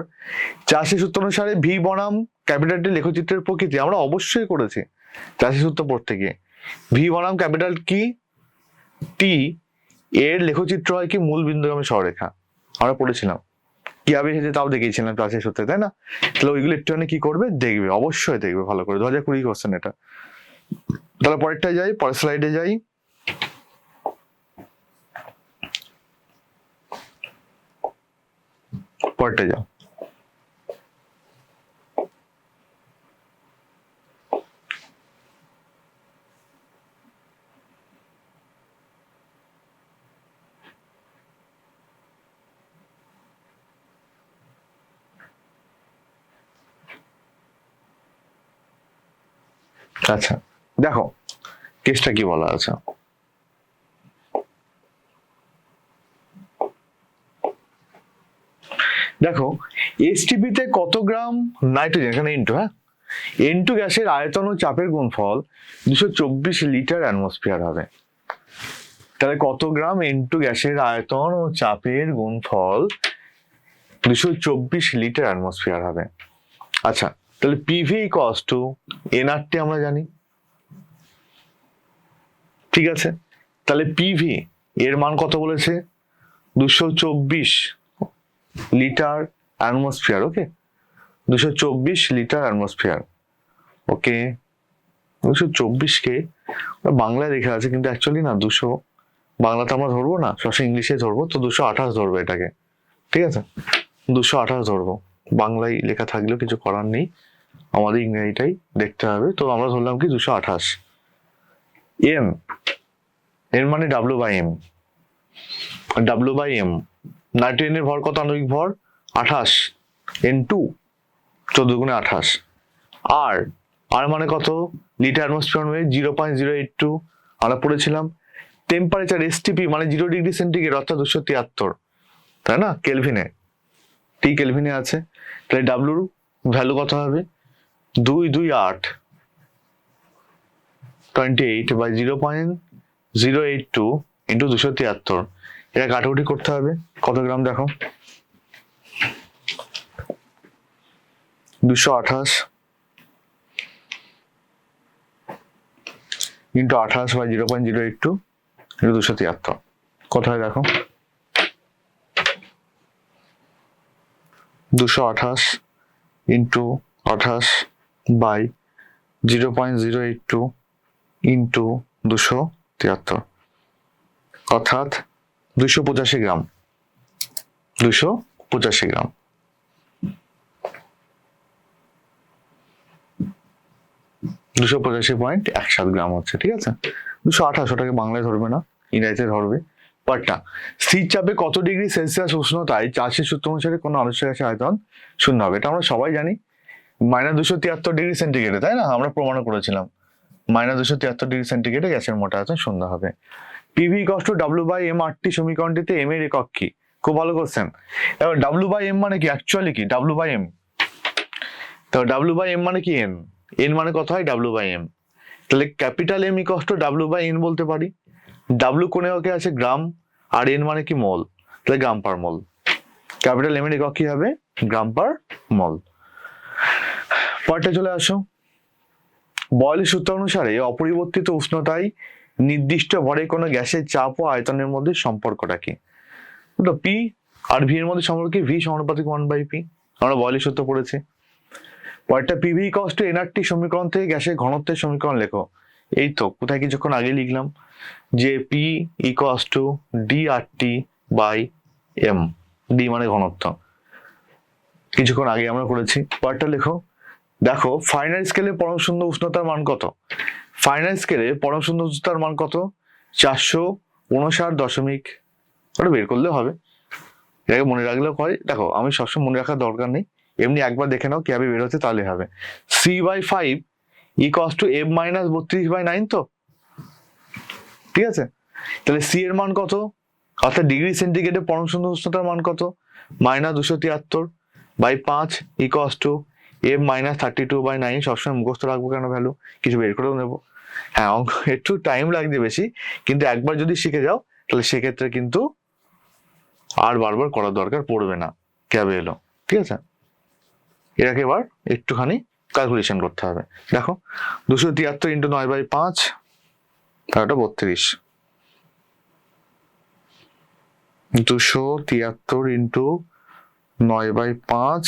চাষের সূত্র অনুসারে ভি বনাম ক্যাপিটাল টি লেখচিত্রের প্রকৃতি আমরা অবশ্যই করেছি চাষের সূত্র পড়তে গিয়ে। ভি বনাম ক্যাপিটাল কি? টি এর লেখচিত্র হয় কি? মূল বিন্দুগামী সরলরেখা। আমরা পড়েছিলাম কিভাবে এসেছে, তাও দেখিয়েছিলাম চাষের সূত্রে, তাই না? তাহলে ওইগুলো একটুখানি কি করবে, দেখবে, অবশ্যই দেখবে ভালো করে। 2020 কোশ্চেন এটা। তাহলে পরেরটা যাই, পরের স্লাইডে যাই। পরেরটা যাও। আচ্ছা দেখো কেসটা কি বলা আছে। দেখো এসটিপিতে কত গ্রাম নাইট্রোজেন, এখানে ইন্টু, হ্যাঁ N2 গ্যাসের আয়তন ও চাপের গুণফল 224 লিটার অ্যাটমসফিয়ার হবে। তাহলে কত গ্রাম N2 গ্যাসের আয়তন ও চাপের গুণফল 224 লিটার অ্যাটমসফিয়ার হবে। আচ্ছা, তাহলে পিভি ইকুয়ালস টু এনআরটি আমরা জানি, ঠিক আছে? তাহলে পিভি এর মান কত বলেছে? 224 লিটার অ্যাটমসফিয়ার। ওকে, 224 লিটার অ্যাটমসফিয়ার। ওকে, 224-কে বাংলায় লেখা আছে, কিন্তু অ্যাকচুয়ালি না 200 বাংলাতে আমরা ধরবো না, সবসময় ইংলিশে ধরবো। তো 228 ধরবো এটাকে, ঠিক আছে? 228 ধরবো, বাংলায় লেখা থাকলেও কিছু করার নেই, আমাদের ইংরেজিটাই দেখতে হবে। তো আমরা ধরলাম কি 228। এম এর মানে W/M, W/M। নাইট্রোজেনের ভর কত? আণবিক ভর 28, N2 14 গুণে 28। আর মানে কত? লিটার অ্যাটমসফিয়ার মানে 0.082 আমরা পড়েছিলাম। টেম্পারেচার এসটিপি মানে 0 ডিগ্রি সেন্টিগ্রেড, অর্থাৎ 273, তাই না? কেলভিনে, টি কেলভিনে আছে। তাহলে ডাব্লুর ভ্যালু কত হবে? 228/0.082 ইন্টু 273। এটা কাটাকুটি করতে হবে, কত গ্রাম দেখো? 228 ইন্টু 28/0.082 ইন্টু 273 কত হয় দেখো? 228 ইন্টু 28 বাই 0.082 ইন্টু 273, অর্থাৎ 285 গ্রাম। 285 গ্রাম। $285.17 গ্রাম হচ্ছে, ঠিক আছে। 228, ওটাকে বাংলায় ধরবে না, ইংরেজিতে ধরবে। পার্টটা, স্থির চাপে কত ডিগ্রি সেলসিয়াস উষ্ণতায় চাষের সূত্র অনুসারে কোনো আদর্শ গ্যাসের আয়তন শূন্য হবে? এটা আমরা সবাই জানি, -273 ডিগ্রি সেন্টিগ্রেডে, তাই না? আমরা প্রমাণ করেছিলাম -273 ডিগ্রি সেন্টিগ্রেডে গ্যাসের মোট আয়তন শূন্য হবে। PV equals two W/m/RT সমীকরণটিতে m এর একক কি? খুব ভালো কোশ্চেন। এবার W/m মানে কি, অ্যাকচুয়ালি কি W/m? তো W/m মানে কি n, n মানে কত হয় W/m। তাহলে capital M equals to W/n বলতে পারি। W কোন এককে আছে? গ্রাম, আর n মানে কি? মোল, তাহলে গ্রাম পার মোল। ক্যাপিটাল M এর একক কি হবে? গ্রাম পার মোল। পরেরটা চলে আসো। বয়লের সূত্র অনুসারে অপরিবর্তিত উষ্ণতায় নির্দিষ্ট ভরে কোনো গ্যাসের চাপ ও আয়তনের মধ্যে সম্পর্কটা কি? তো P আর V এর মধ্যে সম্পর্ক কি? V সমানুপাতিক 1/P, আমরা বয়লের সূত্র পড়েছি। পরেরটা, PV ইকুয়ালস টু nRT সমীকরণ থেকে গ্যাসের ঘনত্বের সমীকরণ লেখো। এই তো কোথায় কিছুক্ষণ আগে লিখলাম যে P equals to dRT/m, D মানে ঘনত্ব, কিছুক্ষণ আগে আমরা করেছি। পরেরটা লেখো। দেখো ফাইনাল স্কেলে পরম শূন্য উষ্ণতার মান কত? ফাইনাল স্কেলে পরম শূন্য উষ্ণতার মান কত? 459. ওটা বের করলে হবে, এটাকে মনে রাখলেও হয়। দেখো আমি সবসময় মনে রাখার দরকার নেই, এমনি একবার দেখে নাও কিভাবে বের হচ্ছে, তাহলে হবে। C/5 ইকুয়ালস টু M-32/9, তো ঠিক আছে। তাহলে C এর মান কত, অর্থাৎ ডিগ্রি সেন্টিগ্রেডে পরম শূন্য উষ্ণতার মান কত? -273/5 ইকুয়ালস টু M-32/9। সবসময় মুখস্থ রাখবো কেন ভ্যালু, কিছু বের করেও নেবো। হ্যাঁ, অঙ্ক একটু টাইম লাগছে বেশি, কিন্তু একবার যদি শিখে যাও তাহলে সেক্ষেত্রে কিন্তু আর বারবার করার দরকার পড়বে না। কিভাবে এলো, ঠিক আছে। এটাকে এবার একটুখানি ক্যালকুলেশন করতে হবে। দেখো 273 ইন্টু 9/5, তাহলে 32। 273 ইন্টু 9/5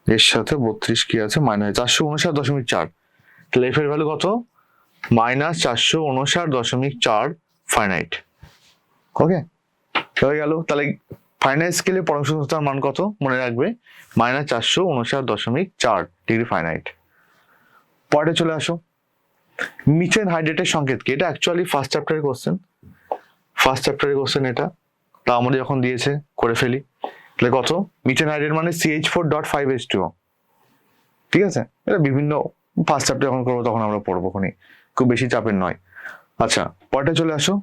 এর সাথে 32 কি আছে? মাইনাস 459.4। তাহলে এফ এর ভ্যালু কত? -459.4 ফাইনাইট। ওকে, হয়ে গেল। তাহলে ফাইনাইট স্কেলে পরম শূন্য উষ্ণতার মান কত? মনে রাখবে -459.4 ডিগ্রি ফাইনাইট। পরে চলে আসো। মিথেন হাইড্রেটের সংকেত কি? এটা অ্যাকচুয়ালি ফার্স্ট চ্যাপ্টারের কোশ্চেন, এটা। তা আমাদের যখন দিয়েছে করে ফেলি। তাহলে কত? মিথেন হাইড্রেট মানে CH4.5H2O, ঠিক আছে। এটা বিভিন্ন ফার্স্ট চ্যাপ্টার যখন করবো তখন আমরা পড়বো, খুব বেশি চাপের নয়। আচ্ছা, পরেরটা চলে আসো,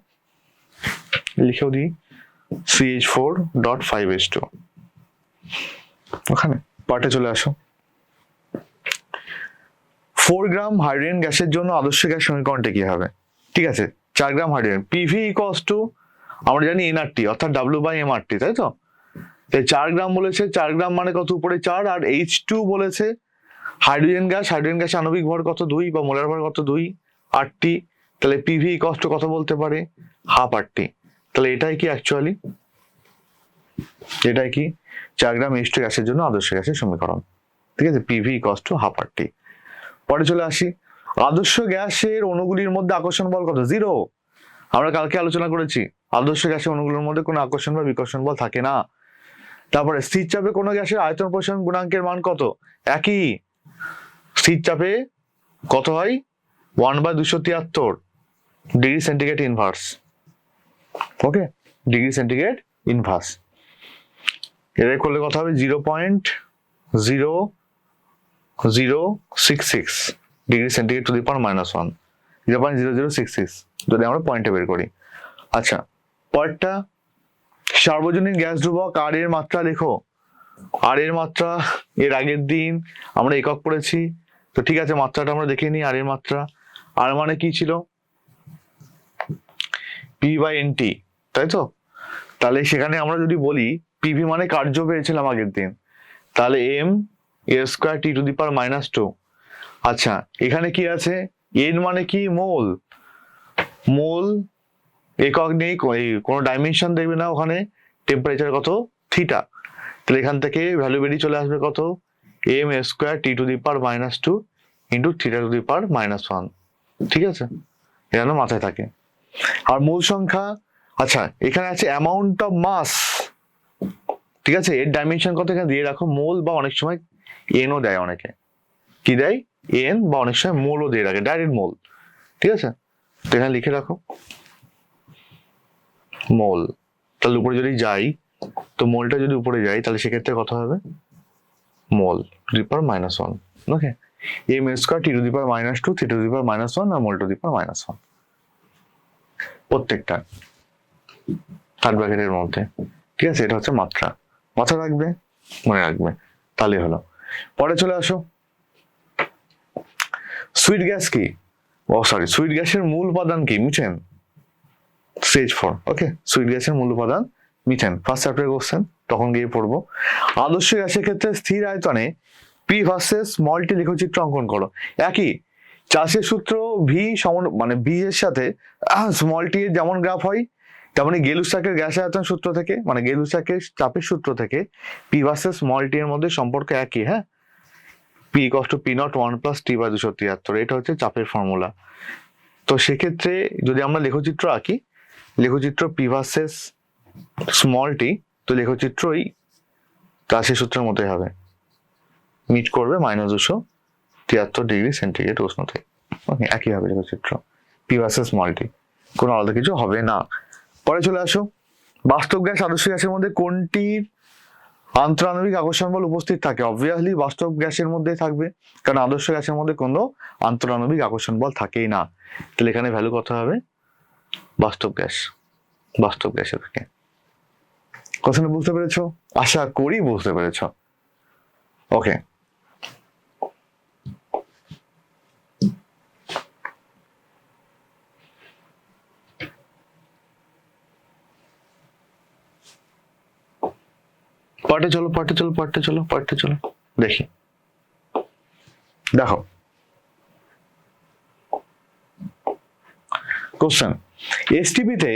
লিখেও দিই CH4.5H2O ওখানে। পরেরটা চলে আসো। 4 গ্রাম হাইড্রোজেন গ্যাসের জন্য আদর্শ গ্যাস সমীকরণটা কি হবে? ঠিক আছে, 4 গ্রাম হাইড্রোজেন, PV ইকুয়ালস টু আমরা জানি nRT, অর্থাৎ W/mRT, তাই তো। 4 গ্রাম বলেছে, 4 গ্রাম মানে কত? উপরে 4, আর H2 বলেছে হাইড্রোজেন গ্যাস, আণবিক ভর কত? 2, বা মোলার ভর কত? 2 RT। তাহলে PV ইকুয়ালস টু কত বলতে পারে? Half RT। তাহলে এটাই কি অ্যাকচুয়ালি, এটাই কি 4 গ্রাম H2 গ্যাসের জন্য আদর্শ গ্যাসের সমীকরণ, ঠিক আছে। PV equals to half RT। পরে চলে আসি, আদর্শ গ্যাসের অণুগুলির মধ্যে আকর্ষণ বল কত? 0। আমরা কালকে আলোচনা করেছি আদর্শ গ্যাসের অণুগুলোর মধ্যে কোনো আকর্ষণ বা বিকর্ষণ বল থাকে না। তারপরে স্থির চাপে কোনো গ্যাসের আয়তন প্রসারণ গুণাঙ্কের মান কত? একই। স্থির চাপে কত হয়? 1/273 ডিগ্রি সেন্টিগ্রেড ইনভার্স। ওকে, ডিগ্রি সেন্টিগ্রেড ইনভার্স। এটা করলে কথা হবে 0.0066 degree centigrade two the power -1, 0.0066 যদি আমরা পয়েন্টে বের করি। আচ্ছা, পরেরটা, সার্বজনীন গ্যাস ধ্রুবক আর এর মাত্রা লেখো। আর এর মাত্রা এর আগের দিন আমরা একক পড়েছি, তো ঠিক আছে, মাত্রাটা আমরা দেখে নিই। আর এর মাত্রা, আর মানে কি ছিল? P/NT, তাই তো। তাহলে সেখানে আমরা যদি বলি PV মানে কার্য পেয়েছিলাম আগের দিন, তাহলে m² T⁻²। আচ্ছা, এখানে কি আছে? N মানে কি? মোল। একক নেই, কোনো ডাইমেনশন দেখবে না ওখানে। টেম্পারেচার কত? থিটা। তাহলে এখান থেকে ভ্যালু বেরিয়ে চলে আসবে কত, M square T to the power -2 into theta to the power -1। ঠিক আছে, এটা মাথায় থাকে। আর মূল সংখ্যা, আচ্ছা এখানে আছে অ্যামাউন্ট অফ মাস, ঠিক আছে, এর ডাইমেনশন কত এখানে দিয়ে রাখো, মোল বা অনেক সময় এনও দেয়, অনেকে কি দেয় এন, বা অনেক সময় মোলও দিয়ে রাখে, ডাইরেক্ট মোল। ঠিক আছে, তো এখানে লিখে রাখো মোল। তাহলে উপরে যদি যাই, তো মোলটা যদি উপরে যায় তাহলে সেক্ষেত্রে কত হবে, mole to the power -1। Okay, M square T to the power -2 theta to the power -1 আর মোল টু দি পাওয়ার -1 প্রত্যেকটা থার্ড ব্র্যাকেটের মধ্যে। ঠিক আছে, এটা হচ্ছে মাত্রা, মাথায় রাখবে, মনে রাখবে, তাহলে হলো। পরে চলে আসো, সুইট গ্যাস কি, সুইট গ্যাসের মূল উপাদান কি, মিথেন, স্টেজ 4। ওকে, সুইট গ্যাসের মূল উপাদান মিথেন, ফার্স্ট চ্যাপ্টার কোশ্চেন, তখন গিয়ে পড়বো। আদর্শ গ্যাসের ক্ষেত্রে স্থির আয়তনে পি ভার্সেস স্মল টি লেখচিত্র অঙ্কন করো। একই চাষের সূত্র ভি মানে ভি এর সাথে স্মল টি এর যেমন গ্রাফ হয়, তেমনি গেলুসাকের গ্যাস আয়তন সূত্র থেকে, মানে গেলুসাকের চাপের সূত্র থেকে পি ভার্সেস স্মল টি এর মধ্যে সম্পর্ক একই। হ্যাঁ, P equals to P not 1 plus T by 273, এটা হচ্ছে চাপের ফর্মুলা। তো সেক্ষেত্রে যদি আমরা লেখচিত্র আঁকি, লেখচিত্র পি ভার্সেস স্মল টি, তো লেখচিত্র ওই চাষের সূত্রের মতোই হবে, মিট করবে -273 ডিগ্রি সেন্টিগ্রেড উষ্ণতে। ওকে, একই হবে লেখচিত্র পি ভার্সেস স্মল টি, কোনো আলাদা কিছু হবে না। পরে চলে আসো, বাস্তব গ্যাস আদর্শ গ্যাসের মধ্যে কোনটির আন্তরাণবিক আকর্ষণ বল উপস্থিত থাকে? অবভিয়াসলি বাস্তব গ্যাসের মধ্যে থাকবে, কারণ আদর্শ গ্যাসের মধ্যে কোনো আন্তরাণবিক আকর্ষণ বল থাকেই না। তাহলে এখানে ভ্যালু কত হবে, বাস্তব গ্যাস, বাস্তব গ্যাসের থেকে। কোশ্চেনটা বুঝতে পেরেছো? আশা করি বুঝতে পেরেছো। ওকে, পার্টে চলো, পার্টে চলো, পার্টে চলো, পার্টে চলো, দেখি। দেখো কোশ্চেন, এসটিপিতে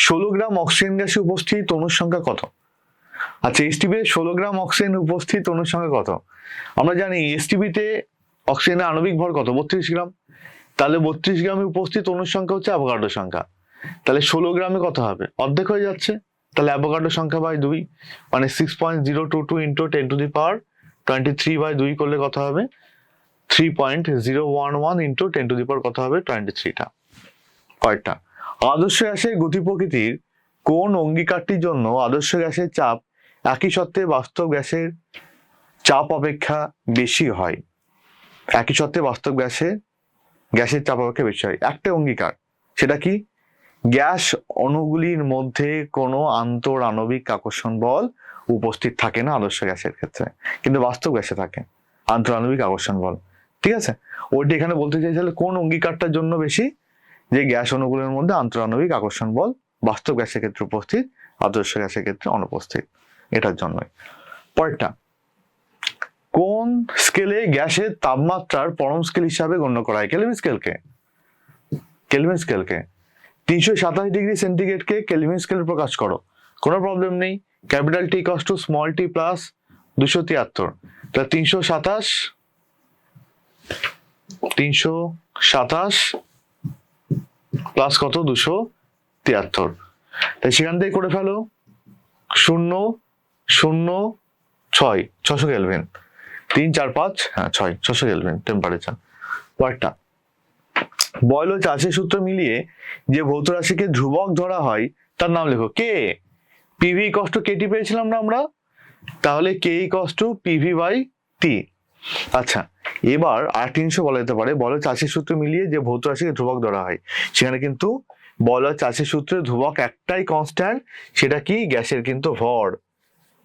16 গ্রাম অক্সিজেন গ্যাসে উপস্থিত অণুর সংখ্যা কত? আচ্ছা, এসটিপিতে 16 গ্রাম অক্সিজেন উপস্থিত অণুর সংখ্যা কত? আমরা জানি এসটিপিতে অক্সিজেনের আণবিক ভর কত, 32 গ্রাম। তাহলে 32 গ্রামে উপস্থিত অণুর সংখ্যা হচ্ছে অ্যাভোগাড্রো সংখ্যা। তাহলে 16 গ্রামে কত হবে, অর্ধেক হয়ে যাচ্ছে। তাহলে অ্যাভোগাড্রো সংখ্যা বাই 2, মানে 6.022 into 10 to the power 23 by 2 করলে কত হবে, 3.011 ইন্টু 10 টু দি পাওয়ার কত হবে, 23টা। কয়টা? আদর্শ গ্যাসের গতি প্রকৃতির কোন অঙ্গীকারটির জন্য আদর্শ গ্যাসের চাপ একই সত্ত্বে বাস্তব গ্যাসের চাপ অপেক্ষা বেশি হয়? একই সত্ত্বে বাস্তব গ্যাসের চাপ অপেক্ষা বেশি হয়, একটা অঙ্গীকার, সেটা কি, গ্যাস অণুগুলির মধ্যে কোনো আন্তরাণবিক আকর্ষণ বল উপস্থিত থাকে না আদর্শ গ্যাসের ক্ষেত্রে, কিন্তু বাস্তব গ্যাসে থাকে আন্তরাণবিক আকর্ষণ বল। ঠিক আছে, ওইটা এখানে বলতে চাইছিলে কোন অঙ্গীকারটার জন্য বেশি, যে গ্যাস অণুগুলোর মধ্যে আন্তরাণবিক আকর্ষণ বল বাস্তব গ্যাসের ক্ষেত্রে উপস্থিত, আদর্শ গ্যাসের ক্ষেত্রে অনুপস্থিত, এটার জন্যই। পরেরটা, কোন স্কেলে গ্যাসের তাপমাত্রার পরম স্কেল হিসাবে গণ্য করা হয়? কেলভিন স্কেলকে, কেলভিন স্কেলকে। 327 ডিগ্রি সেন্টিগ্রেডকে কেলভিন স্কেলে প্রকাশ করো, কোনো প্রবলেম নেই। Capital T equals to small T plus 273, তাহলে 327 প্লাস কত, 273, তাই সেখান থেকে করে ফেলো 0.006, 600 কেলভিন, 3 4 5 6, 600 কেলভিন টেম্পারেচার। পরেরটা, বয়ল ও চাষের সূত্র মিলিয়ে যে ভৌত রাশিকে ধ্রুবক ধরা হয় তার নাম লেখো। কে, পিভি ইকুয়ালস টু কেটি পেয়েছিলাম না আমরা, তাহলে কে equals to PV by T. আচ্ছা, এবার আরেকটি জিনিস বলা যেতে পারে, বয়ল চাষের সূত্র মিলিয়ে যে ভৌত রাশিকে ধ্রুবক ধরা হয়, সেখানে কিন্তু বয়ল চাষের সূত্রে ধ্রুবক একটাই কনস্ট্যান্ট, সেটা কি, গ্যাসের কিন্তু ভর,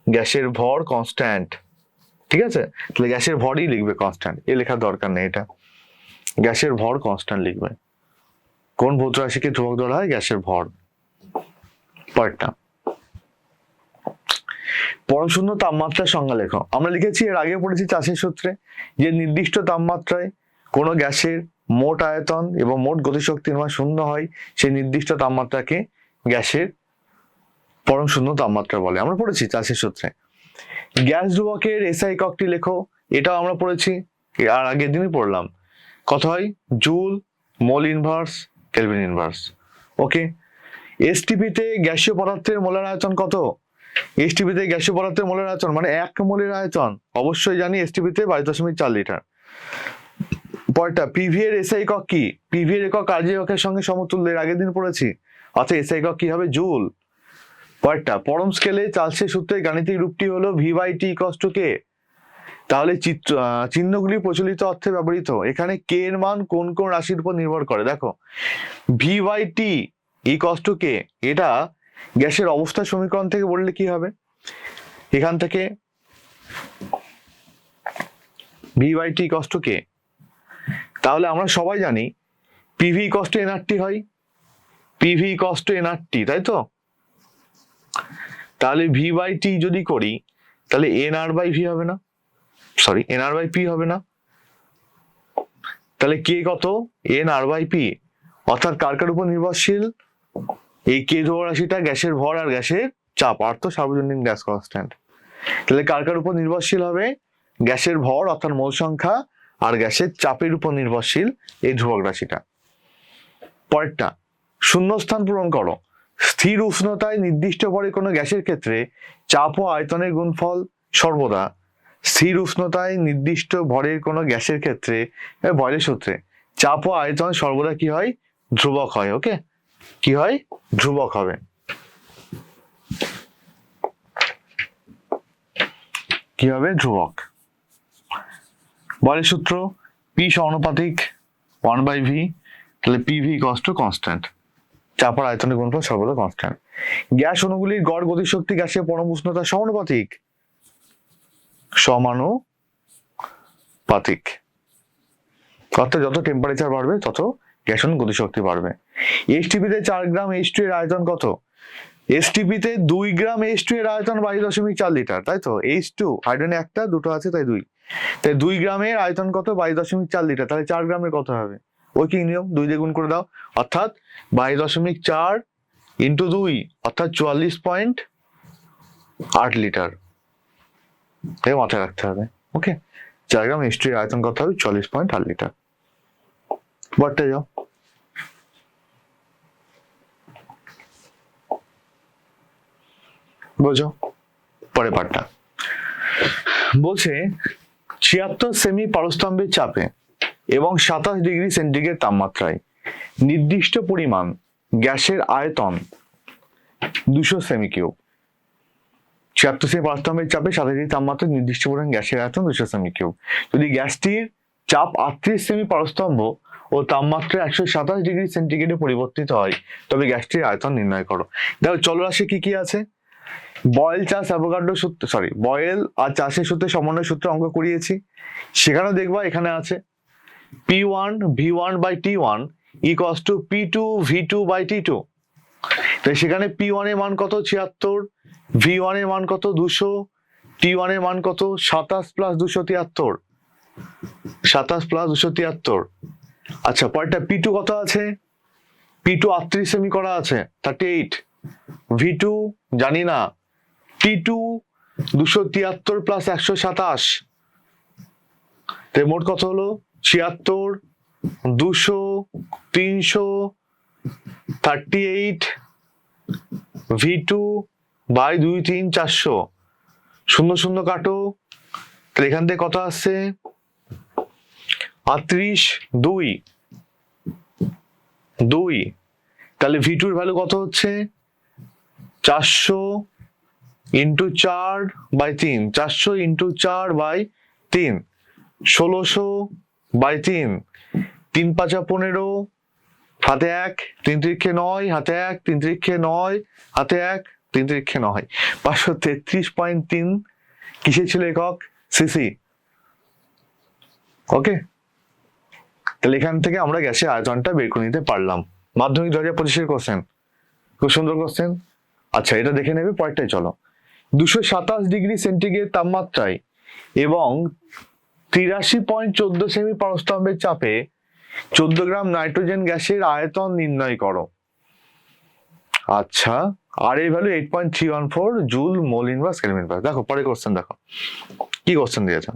গ্যাসের ভর কনস্ট্যান্ট। ঠিক আছে, তাহলে গ্যাসের ভরই লিখবে কনস্ট্যান্ট, এ লেখার দরকার নেই, এটা গ্যাসের ভর কনস্ট্যান্ট লিখবে। কোন ভৌত রাশিকে ধ্রুবক ধরা হয়, গ্যাসের ভর। পরেরটা, পরম শূন্য তাপমাত্রার সংজ্ঞা লেখো। আমরা লিখেছি, এর আগে পড়েছি চাষের সূত্রে, যে নির্দিষ্ট তাপমাত্রায় কোনো গ্যাসের মোট আয়তন এবং মোট গতিশক্তির মান শূন্য হয়, সেই নির্দিষ্ট তাপমাত্রাকে গ্যাসের পরম শূন্য তাপমাত্রা বলে, আমরা পড়েছি চাষের সূত্রে। গ্যাস ধ্রুবকের এসআই এককটি লেখো, এটাও আমরা পড়েছি, আর আগের দিনই পড়লাম। কত হয়? Joule, mole inverse, kelvin inverse. Okay, এসটিপিতে গ্যাসীয় পদার্থের মোলার আয়তন কত? এসটিপিতে গ্যাসীয় পদার্থের মোলার আয়তন মানে 1 মোলের আয়তন, অবশ্যই জানি এসটিপিতে 22.4 লিটার। পরেরটা, পিভি এর এসআই একক কি? পিভি এর একক কার্য এককের সঙ্গে সমতুল্য, এর আগের দিন পড়েছি, অর্থাৎ এসআই একক কি হবে? জুল। পরেরটা, পরম স্কেলে চার্লসের সূত্রের গাণিতিক রূপটি হলো v/t = k। তাহলে চিহ্নগুলি প্রচলিত অর্থে ব্যবহৃত, এখানে কে এর মান কোন কোন রাশির উপর নির্ভর করে? দেখো, v/t = k, এটা গ্যাসের অবস্থা সমীকরণ থেকে বললে কি হবে? এখান থেকে v/t = k, তাহলে আমরা সবাই জানি পিভি = nRT হয়, পিভি = nRT, তাই তো? তাহলে v/t যদি করি তাহলে nr/v হবে না, সরি nr/p হবে না, তাহলে কে কত? nr/p, অর্থাৎ কার কার উপর নির্ভরশীল? এই কে ধ্রুবরাশিটা গ্যাসের ভর আর গ্যাসের চাপ, আর তো সার্বজনীন গ্যাস কনস্ট্যান্ট। তাহলে কার কার উপর নির্ভরশীল হবে? গ্যাসের ভর অর্থাৎ মোল সংখ্যা আর গ্যাসের চাপের উপর নির্ভরশীল এই ধ্রুবক রাশিটা। পরেরটা, শূন্যস্থান পূরণ করো। স্থির উষ্ণতায় নির্দিষ্ট ভরে কোনো গ্যাসের ক্ষেত্রে চাপ ও আয়তনের গুণফল সর্বদা, স্থির উষ্ণতায় নির্দিষ্ট ভরের কোনো গ্যাসের ক্ষেত্রে বয়লের সূত্রে চাপ ও আয়তন সর্বদা কি হয়? ধ্রুবক হয়। ওকে, কি হয়? ধ্রুবক হবে। কি হবে? ধ্রুবক। বয়লের সূত্র পি সমানুপাতিক 1/v, তাহলে পিভি = কনস্ট্যান্ট, চাপ আর আয়তনের গুণফল সর্বদা কনস্ট্যান্ট। গ্যাস অণুগুলির গড় গতিশক্তি গ্যাসের পরম উষ্ণতার সমানুপাতিক, সমানুপাতিক, অর্থাৎ যত টেম্পারেচার বাড়বে তত গ্যাস অণুর গতিশক্তি বাড়বে। এসটিপিতে 4 গ্রাম H2 এর আয়তন কত? এসটিপিতে 2 গ্রাম H2 এর আয়তন 22.4 লিটার, তাই তো? H2 হাইড্রোজেনে একটা দুটো আছে তাই 2, তাই 2 গ্রামের আয়তন কত? 22.4 লিটার, তাহলে 4 গ্রামের কত হবে? ওই কি নিয়ম, 2 দিয়ে গুণ করে দাও, অর্থাৎ 22.4 × 2 অর্থাৎ 44.8 লিটার, তাই মাথায় রাখতে হবে। ওকে, 4 গ্রাম H2 এর আয়তন কত হবে? 44.8 লিটার। বলতে যাও, বোঝো। পরে পাঠটা বলছে 76 সেমি পারস্তম্ভের চাপে এবং 27 ডিগ্রি সেন্টিগ্রেড তাপমাত্রায় নির্দিষ্ট পরিমাণ গ্যাসের আয়তন 200 সেমি কিউব। 76 সেমি পারস্তম্ভের চাপে 27 ডিগ্রি তাপমাত্রায় নির্দিষ্ট পরিমাণ গ্যাসের আয়তন 200 সেমি কিউব। যদি গ্যাসটির চাপ 38 সেমি পারস্তম্ভ ও তাপমাত্রা 127 ডিগ্রি সেন্টিগ্রেডে পরিবর্তিত হয় তবে গ্যাসটির আয়তন নির্ণয় করো। দেখো, চলরাশি কি কি আছে? বয়েল চার্লস অ্যাভোগাড্রো সূত্র, সরি বয়েল আর চার্লসের সূত্রে সমন্বয় সূত্র অঙ্ক করিয়েছি, সেখানেও দেখবা এখানে আছে P1 V1/T1 = P2 V2/T2। তাই সেখানে P1 এর মান কত? 76, V1 এর মান কত? 200, T1 এর মান কত? 27 + 273, 27 + 273। আচ্ছা, পরেরটা P2 কত আছে? P2 38 সেমি করা আছে, 38, V2 জানি না, T2 273 + 127, তাই মোট কত হলো? 76, 200, 300, 38, V2 / 2, 3, 400, 0 0 কাটো, তাহলে এখান থেকে কত আসছে? 38, 2, 2, তাহলে V2 এর ভ্যালু কত হচ্ছে? 400 × 4/3, 400 × 4/3, 1600/3, 3 × 5 = 15, হাতে 1, 3 × 3 = 9, হাতে 1, 3 × 3 = 9, হাতে 1, 3 × 3 = 9, 533.3 কিসে ছিল একক? সিসি। ওকে, তাহলে এখান থেকে আমরা গ্যাসের আয়তনটা বের করে নিতে পারলাম। মাধ্যমিক 2025 কোশ্চেন, খুব সুন্দর কোশ্চেন। আচ্ছা, এটা দেখে নেবে, পরেরটাই চলো। 227 ডিগ্রি সেন্টিগ্রেড তাপমাত্রায় এবং 83.14 সেমি পারস্তম্ভের চাপে 14 গ্রাম নাইট্রোজেন গ্যাসের আয়তন নির্ণয় করো। আচ্ছা, আর এই value 8.314 joule mole inverse kelvin inverse. দেখো পরে কোশ্চেন, দেখো কি কোশ্চেন দিয়েছে।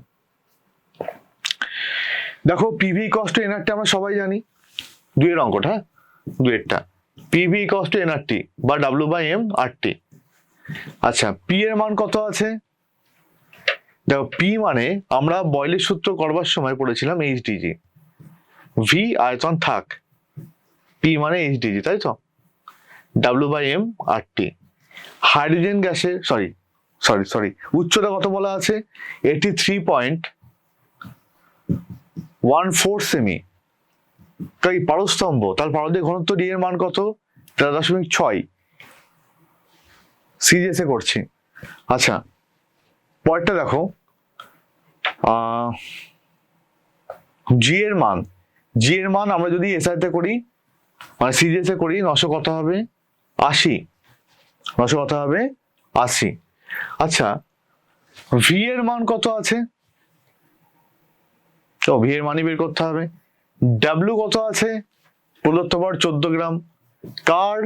দেখো পিভি ইকুয়ালস টু এনআরটি আমরা সবাই জানি, দুইয়ের অঙ্কটা, হ্যাঁ দুইয়েরটা। পিভি ইকুয়ালস টু এনআরটি বা ডাব্লিউ বাই এম আর টি। আচ্ছা পি এর মান কত আছে? দেখো পি মানে আমরা বয়লের সূত্র করবার সময় পড়েছিলাম এইচডিজি, ভি আয়তন থাক, পি মানে এইচডিজি, তাই তো, W by M R T. Hydrogen গ্যাসের সরি উচ্চতা কত বলা আছে? 83.14 সেমি। তাই পারস্তম্ভ, তার পারদের ঘনত্ব ডি এর মান কত? 13.6। সিজিএসএ করছি। আচ্ছা পরেরটা দেখো, জি এর মান আমরা যদি এসআইতে করি মানে সিজিএসএ করি, 900 কত হবে? 80। 900 কত হবে? 80। আচ্ছা ভি এর মান কত আছে? তো ভি এর মানই বের করতে হবে। ডাব্লিউ কত আছে? প্রদত্ত ভর 14 গ্রাম। কার?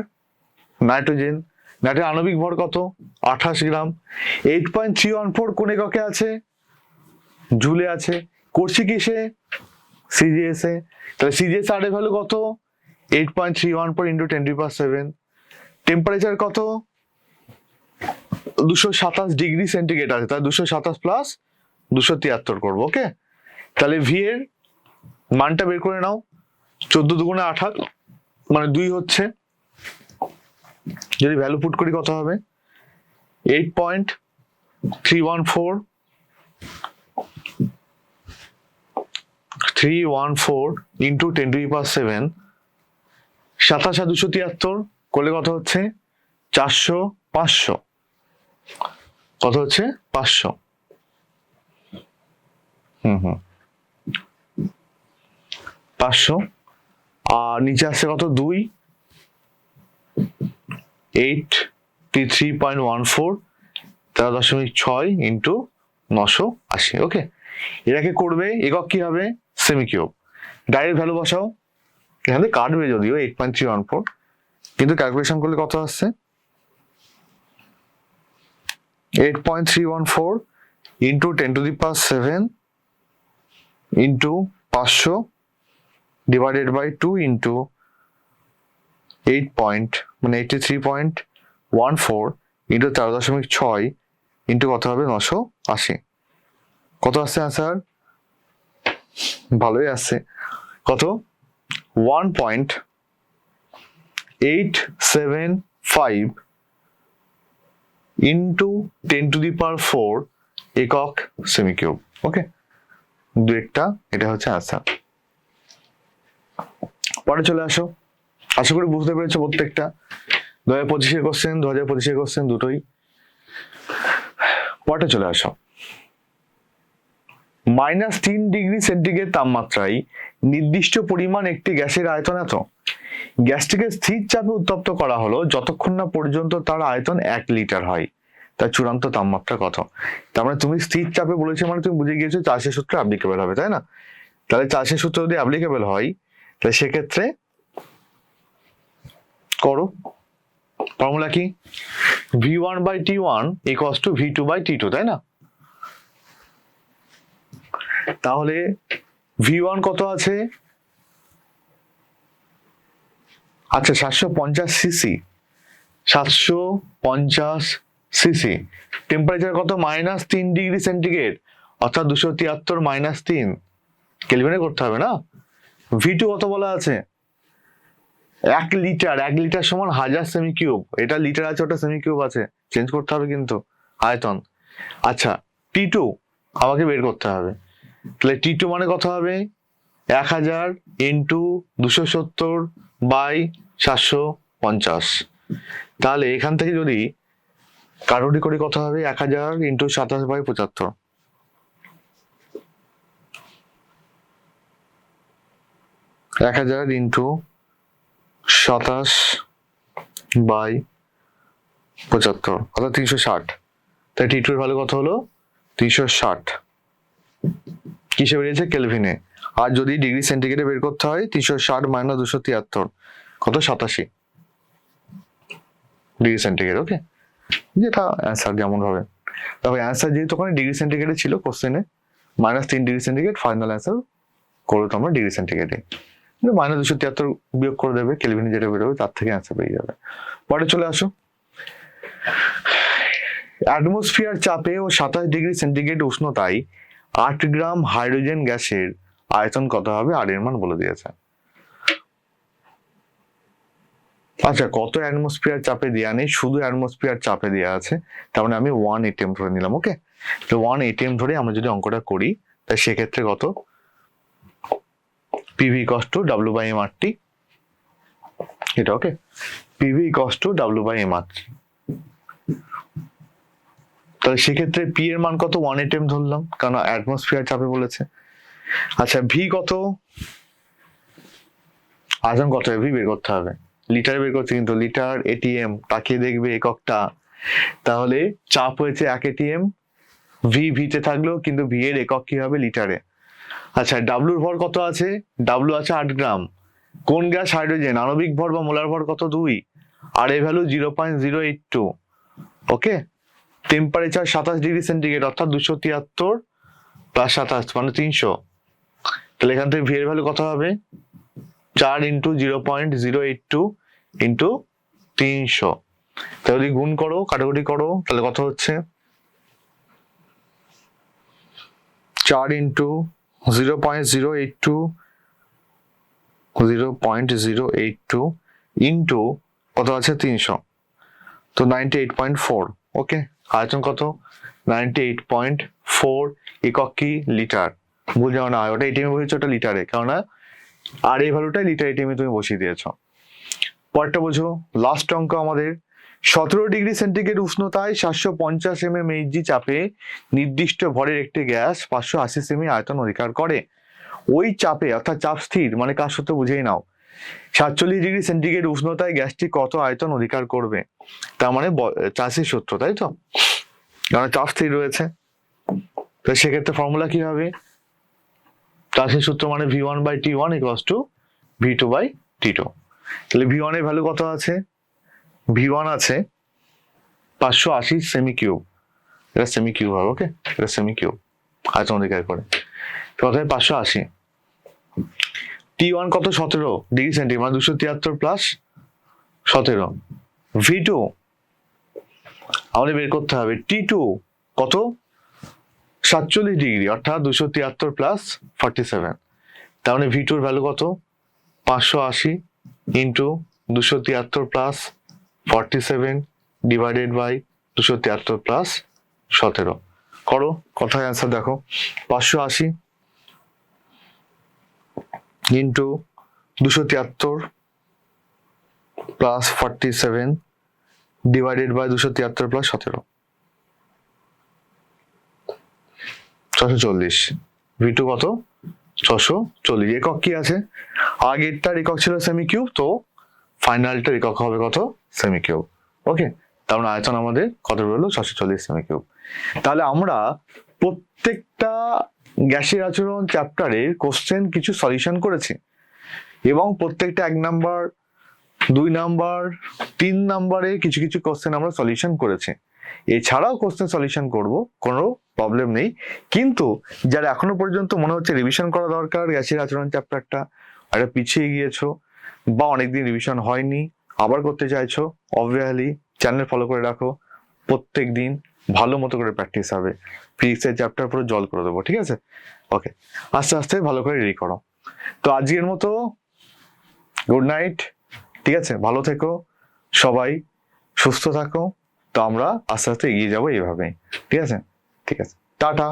নাইট্রোজেন। নাইট্রোজেন আণবিক ভর কত? 28 গ্রাম। 8.314 কোন এককে আছে? জুলে আছে। করছি কিসে? সিজিএসএ। তাহলে সিজিএস আর এর ভ্যালু কত? 8.314 ইন্টু 10⁻⁷। টেম্পারেচার কত? 227 ডিগ্রি সেন্টিগ্রেড আছে, তাহলে 227 প্লাস 273 করবো। ওকে, তাহলে ভি এর মানটা বের করে নাও। 14 দুগুণে 28 মানে 2 হচ্ছে। যদি ভ্যালু পুট করি কত হবে? 8.314 ইন্টু 10⁻⁷, 27,273 করলে কত হচ্ছে? 400 500। কত হচ্ছে? 500। 500। আর নিচে আসছে কত? 2। 83.14 13.6 ইন্টু 980। ওকে, এটাকে করবে একক কি হবে? Semi cube. ডাইরেক্ট ভ্যালু বসাও, এখানে কাটবে যদিও 8.314, কিন্তু ক্যালকুলেশন করলে কত আসছে? 8.314 into 10⁻⁷ into 500 divided by 2 into 83.14 into 13.6 into কত হবে? 980। কত আসছে আনসার? ভালোই আসছে। কত? 1.875 ইন্টু 10⁻⁴ একক সেমি কিউব। ওকে, দুইটা, এটা হচ্ছে আনসার। পরে চলে আসো, আশা করি বুঝতে পেরেছো প্রত্যেকটা। 2025 কোশ্চেন, 2025 কোশ্চেন দুটোই। পরে চলে আসো। -3 ডিগ্রি সেন্টিগ্রেড তাপমাত্রায় নির্দিষ্ট পরিমাণ একটি গ্যাসের আয়তন এত। গ্যাসটিকে স্থির চাপে উত্তপ্ত করা হলো যতক্ষণ না পর্যন্ত তার আয়তন 1 লিটার হয়। তার চূড়ান্ত তাপমাত্রা কত? তার মানে তুমি স্থির চাপে বলেছো মানে তুমি বুঝে গিয়েছো চার্লসের সূত্র অ্যাপ্লিকেবল হবে, তাই না? তাহলে চার্লসের সূত্র যদি অ্যাপ্লিকেবল হয় তাহলে সেক্ষেত্রে করো। ফর্মুলা কি? V1/T1 ইকুয়ালস টু V2/T2, তাই না? তাহলে V1 কত আছে? আচ্ছা 750 সিসি। 750 সিসি। টেম্পারেচার কত? -3 ডিগ্রি সেন্টিগ্রেড, অর্থাৎ 273 -3 কেলভিনে করতে হবে না? V2 কত বলা আছে? 1 লিটার। 1 লিটার সমান 1000 সেমি কিউব। এটা লিটার আছে, ওটা সেমি কিউব আছে, চেঞ্জ করতে হবে কিন্তু আয়তন। আচ্ছা T2 আমাকে বের করতে হবে। তাহলে T2 মানে কত হবে? 1000 ইন্টু 270 বাই 750। তাহলে এখান থেকে যদি কারোটি করে কত হবে? 1000 ইন্টু 27/75। 1000 ইন্টু 27/75 অর্থাৎ 360। তাই T2 এর ভ্যালু কত হলো? 360। কিসে বেরিয়েছে? কেলভিনে। আর যদি ডিগ্রি সেন্টিগ্রেডে বের করতে হয় 360 - 273 কত? 87। Degree centigrade. ওকে, যেটা অ্যান্সার যেমন ভাবে, তবে অ্যান্সার যেহেতু ওখানে ডিগ্রি সেন্টিগ্রেডে ছিল কোশ্চেনে, -3 ডিগ্রি সেন্টিগ্রেড ফাইনাল অ্যান্সার করো তোমরা ডিগ্রি সেন্টিগ্রেডে, -273 বিয়োগ করে দেবে, কেলভিনে যেটা বেরোবে তার থেকে অ্যান্সার পেয়ে যাবে। পরে চলে আসো, অ্যাটমসফিয়ার চাপে ও 27 ডিগ্রি সেন্টিগ্রেড উষ্ণতায় 8 গ্রাম হাইড্রোজেন গ্যাসের আয়তন কত হবে, আর এর মান বলে দিয়েছে। আচ্ছা, কত অ্যাটমসফিয়ার চাপে দেওয়া নেই, শুধু অ্যাটমসফিয়ার চাপে দেওয়া আছে, তার মানে আমি 1 atm ধরে নিলাম। ওকে, তো 1 atm ধরে আমরা যদি অঙ্কটা করি, তাই সেক্ষেত্রে কত, PV equals to W/mRT, এটা ওকে, PV equals to W/mRT। তাহলে সেক্ষেত্রে P এর মান কত, 1 atm ধরলাম, কারণ অ্যাটমসফিয়ার চাপে বলেছে। আচ্ছা, V কত, আয়তন কত হবে, V বের করতে হবে, লিটারে বের করছে কিন্তু, লিটার ATM, তাকিয়ে দেখবে এককটা, তাহলে চাপ হয়েছে 1 atm, ভিতে থাকলো, কিন্তু ভি এর একক কি হবে, লিটারে। আচ্ছা, ডাব্লুর ভর কত আছে, ডাব্লু আছে 8 গ্রাম, কোন গ্যাস, হাইড্রোজেন, আণবিক ভর বা মোলার ভর কত, 2, আর a value 0.082। Okay, temperature 27 degree centigrade, অর্থাৎ 273 প্লাস 27 মানে 300। তাহলে এখান থেকে ভি এর ভ্যালু কত হবে, 4 × 0.082 × 300। তাহলে যদি গুণ করো, কাটাকুটি করো, তাহলে কত হচ্ছে, 4 × 0.082 ইন্টু কত আছে, 300, তো 98.4। ওকে, আয়তন কত, 98.4, একক কি, লিটার। ভুল যাও না, ওটা এটিএম এ বসেছে, ওটা লিটারে, কেননা আর এই ভ্যালুটা লিটার এটিএম এ তুমি বসিয়ে দিয়েছ। পরেরটা বোঝো, লাস্ট অঙ্ক আমাদের, 17 ডিগ্রি সেন্টিগ্রেড উষ্ণতায় 750 mmHg চাপে নির্দিষ্ট ভরের একটি গ্যাস 580 সেমি আয়তন অধিকার করে। ওই চাপে, অর্থাৎ চাপ স্থির মানে কার সূত্র বুঝেই নাও, 47 ডিগ্রি সেন্টিগ্রেড উষ্ণতায় গ্যাসটি কত আয়তন অধিকার করবে, তার মানে চাষের সূত্র, তাই তো, কারণ চাপ স্থির রয়েছে। তো সেক্ষেত্রে ফর্মুলা কি হবে, চাষের সূত্র মানে V1/T1 = V2/T2। তাহলে V1 এর ভ্যালু কত আছে, V1 আছে 580 সেমি কিউব, এটা সেমি কিউব হবে। ওকে, এটা সেমি কিউব আয়তন অধিকার করে, কত হয়, 580। T1 কত, 17 ডিগ্রি সেন্টিগ্রেড মানে 273 প্লাস 17। V2 আমাদের বের করতে হবে, T2 কত, 47 ডিগ্রি অর্থাৎ 273 প্লাস 47, তার মানে V2 এর ভ্যালু কত, 580 into 273 plus 47 divided by 273 plus 17। করো, কোথায় অ্যান্সার দেখো, 580 into 273 plus 47 divided by 273 plus 17, 640। V2 কত, 640। একক কি আছে, আগেরটার একক ছিল সেমি কিউব, তো ফাইনালটার একক হবে কত, সেমি কিউব। ওকে, তার মানে আয়তন আমাদের কত বেরোলো, 640 সেমি কিউব। তাহলে আমরা প্রত্যেকটা গ্যাসের আচরণ চ্যাপ্টারের কোশ্চেন কিছু সলিউশন করেছি, এবং প্রত্যেকটা 1 নাম্বার 2 নাম্বার 3 নাম্বারে কিছু কিছু কোশ্চেন আমরা সলিউশন করেছি। এছাড়াও কোশ্চেন সলিউশন করব, কোনো প্রবলেম নেই। কিন্তু যারা এখনো পর্যন্ত মনে হচ্ছে রিভিশন করা দরকার গ্যাসের আচরণ চ্যাপ্টারটা, আর পিছিয়ে গিয়েছো বা অনেকদিন রিভিশন হয়নি, আবার করতে চাইছো, অবভিয়াসলি চ্যানেল ফলো করে রাখো, প্রত্যেক দিন ভালো মতো করে প্র্যাকটিস হবে, ফিজিক্সের চ্যাপ্টার পুরো জল করে দেবো, ঠিক আছে। ওকে, আস্তে আস্তে ভালো করে রেডি করো। তো আজকের মতো গুড নাইট, ঠিক আছে, ভালো থেকো সবাই, সুস্থ থাকো। তো আমরা আস্তে আস্তে এগিয়ে যাবো এইভাবেই, ঠিক আছে, ঠিক আছে, টাটা।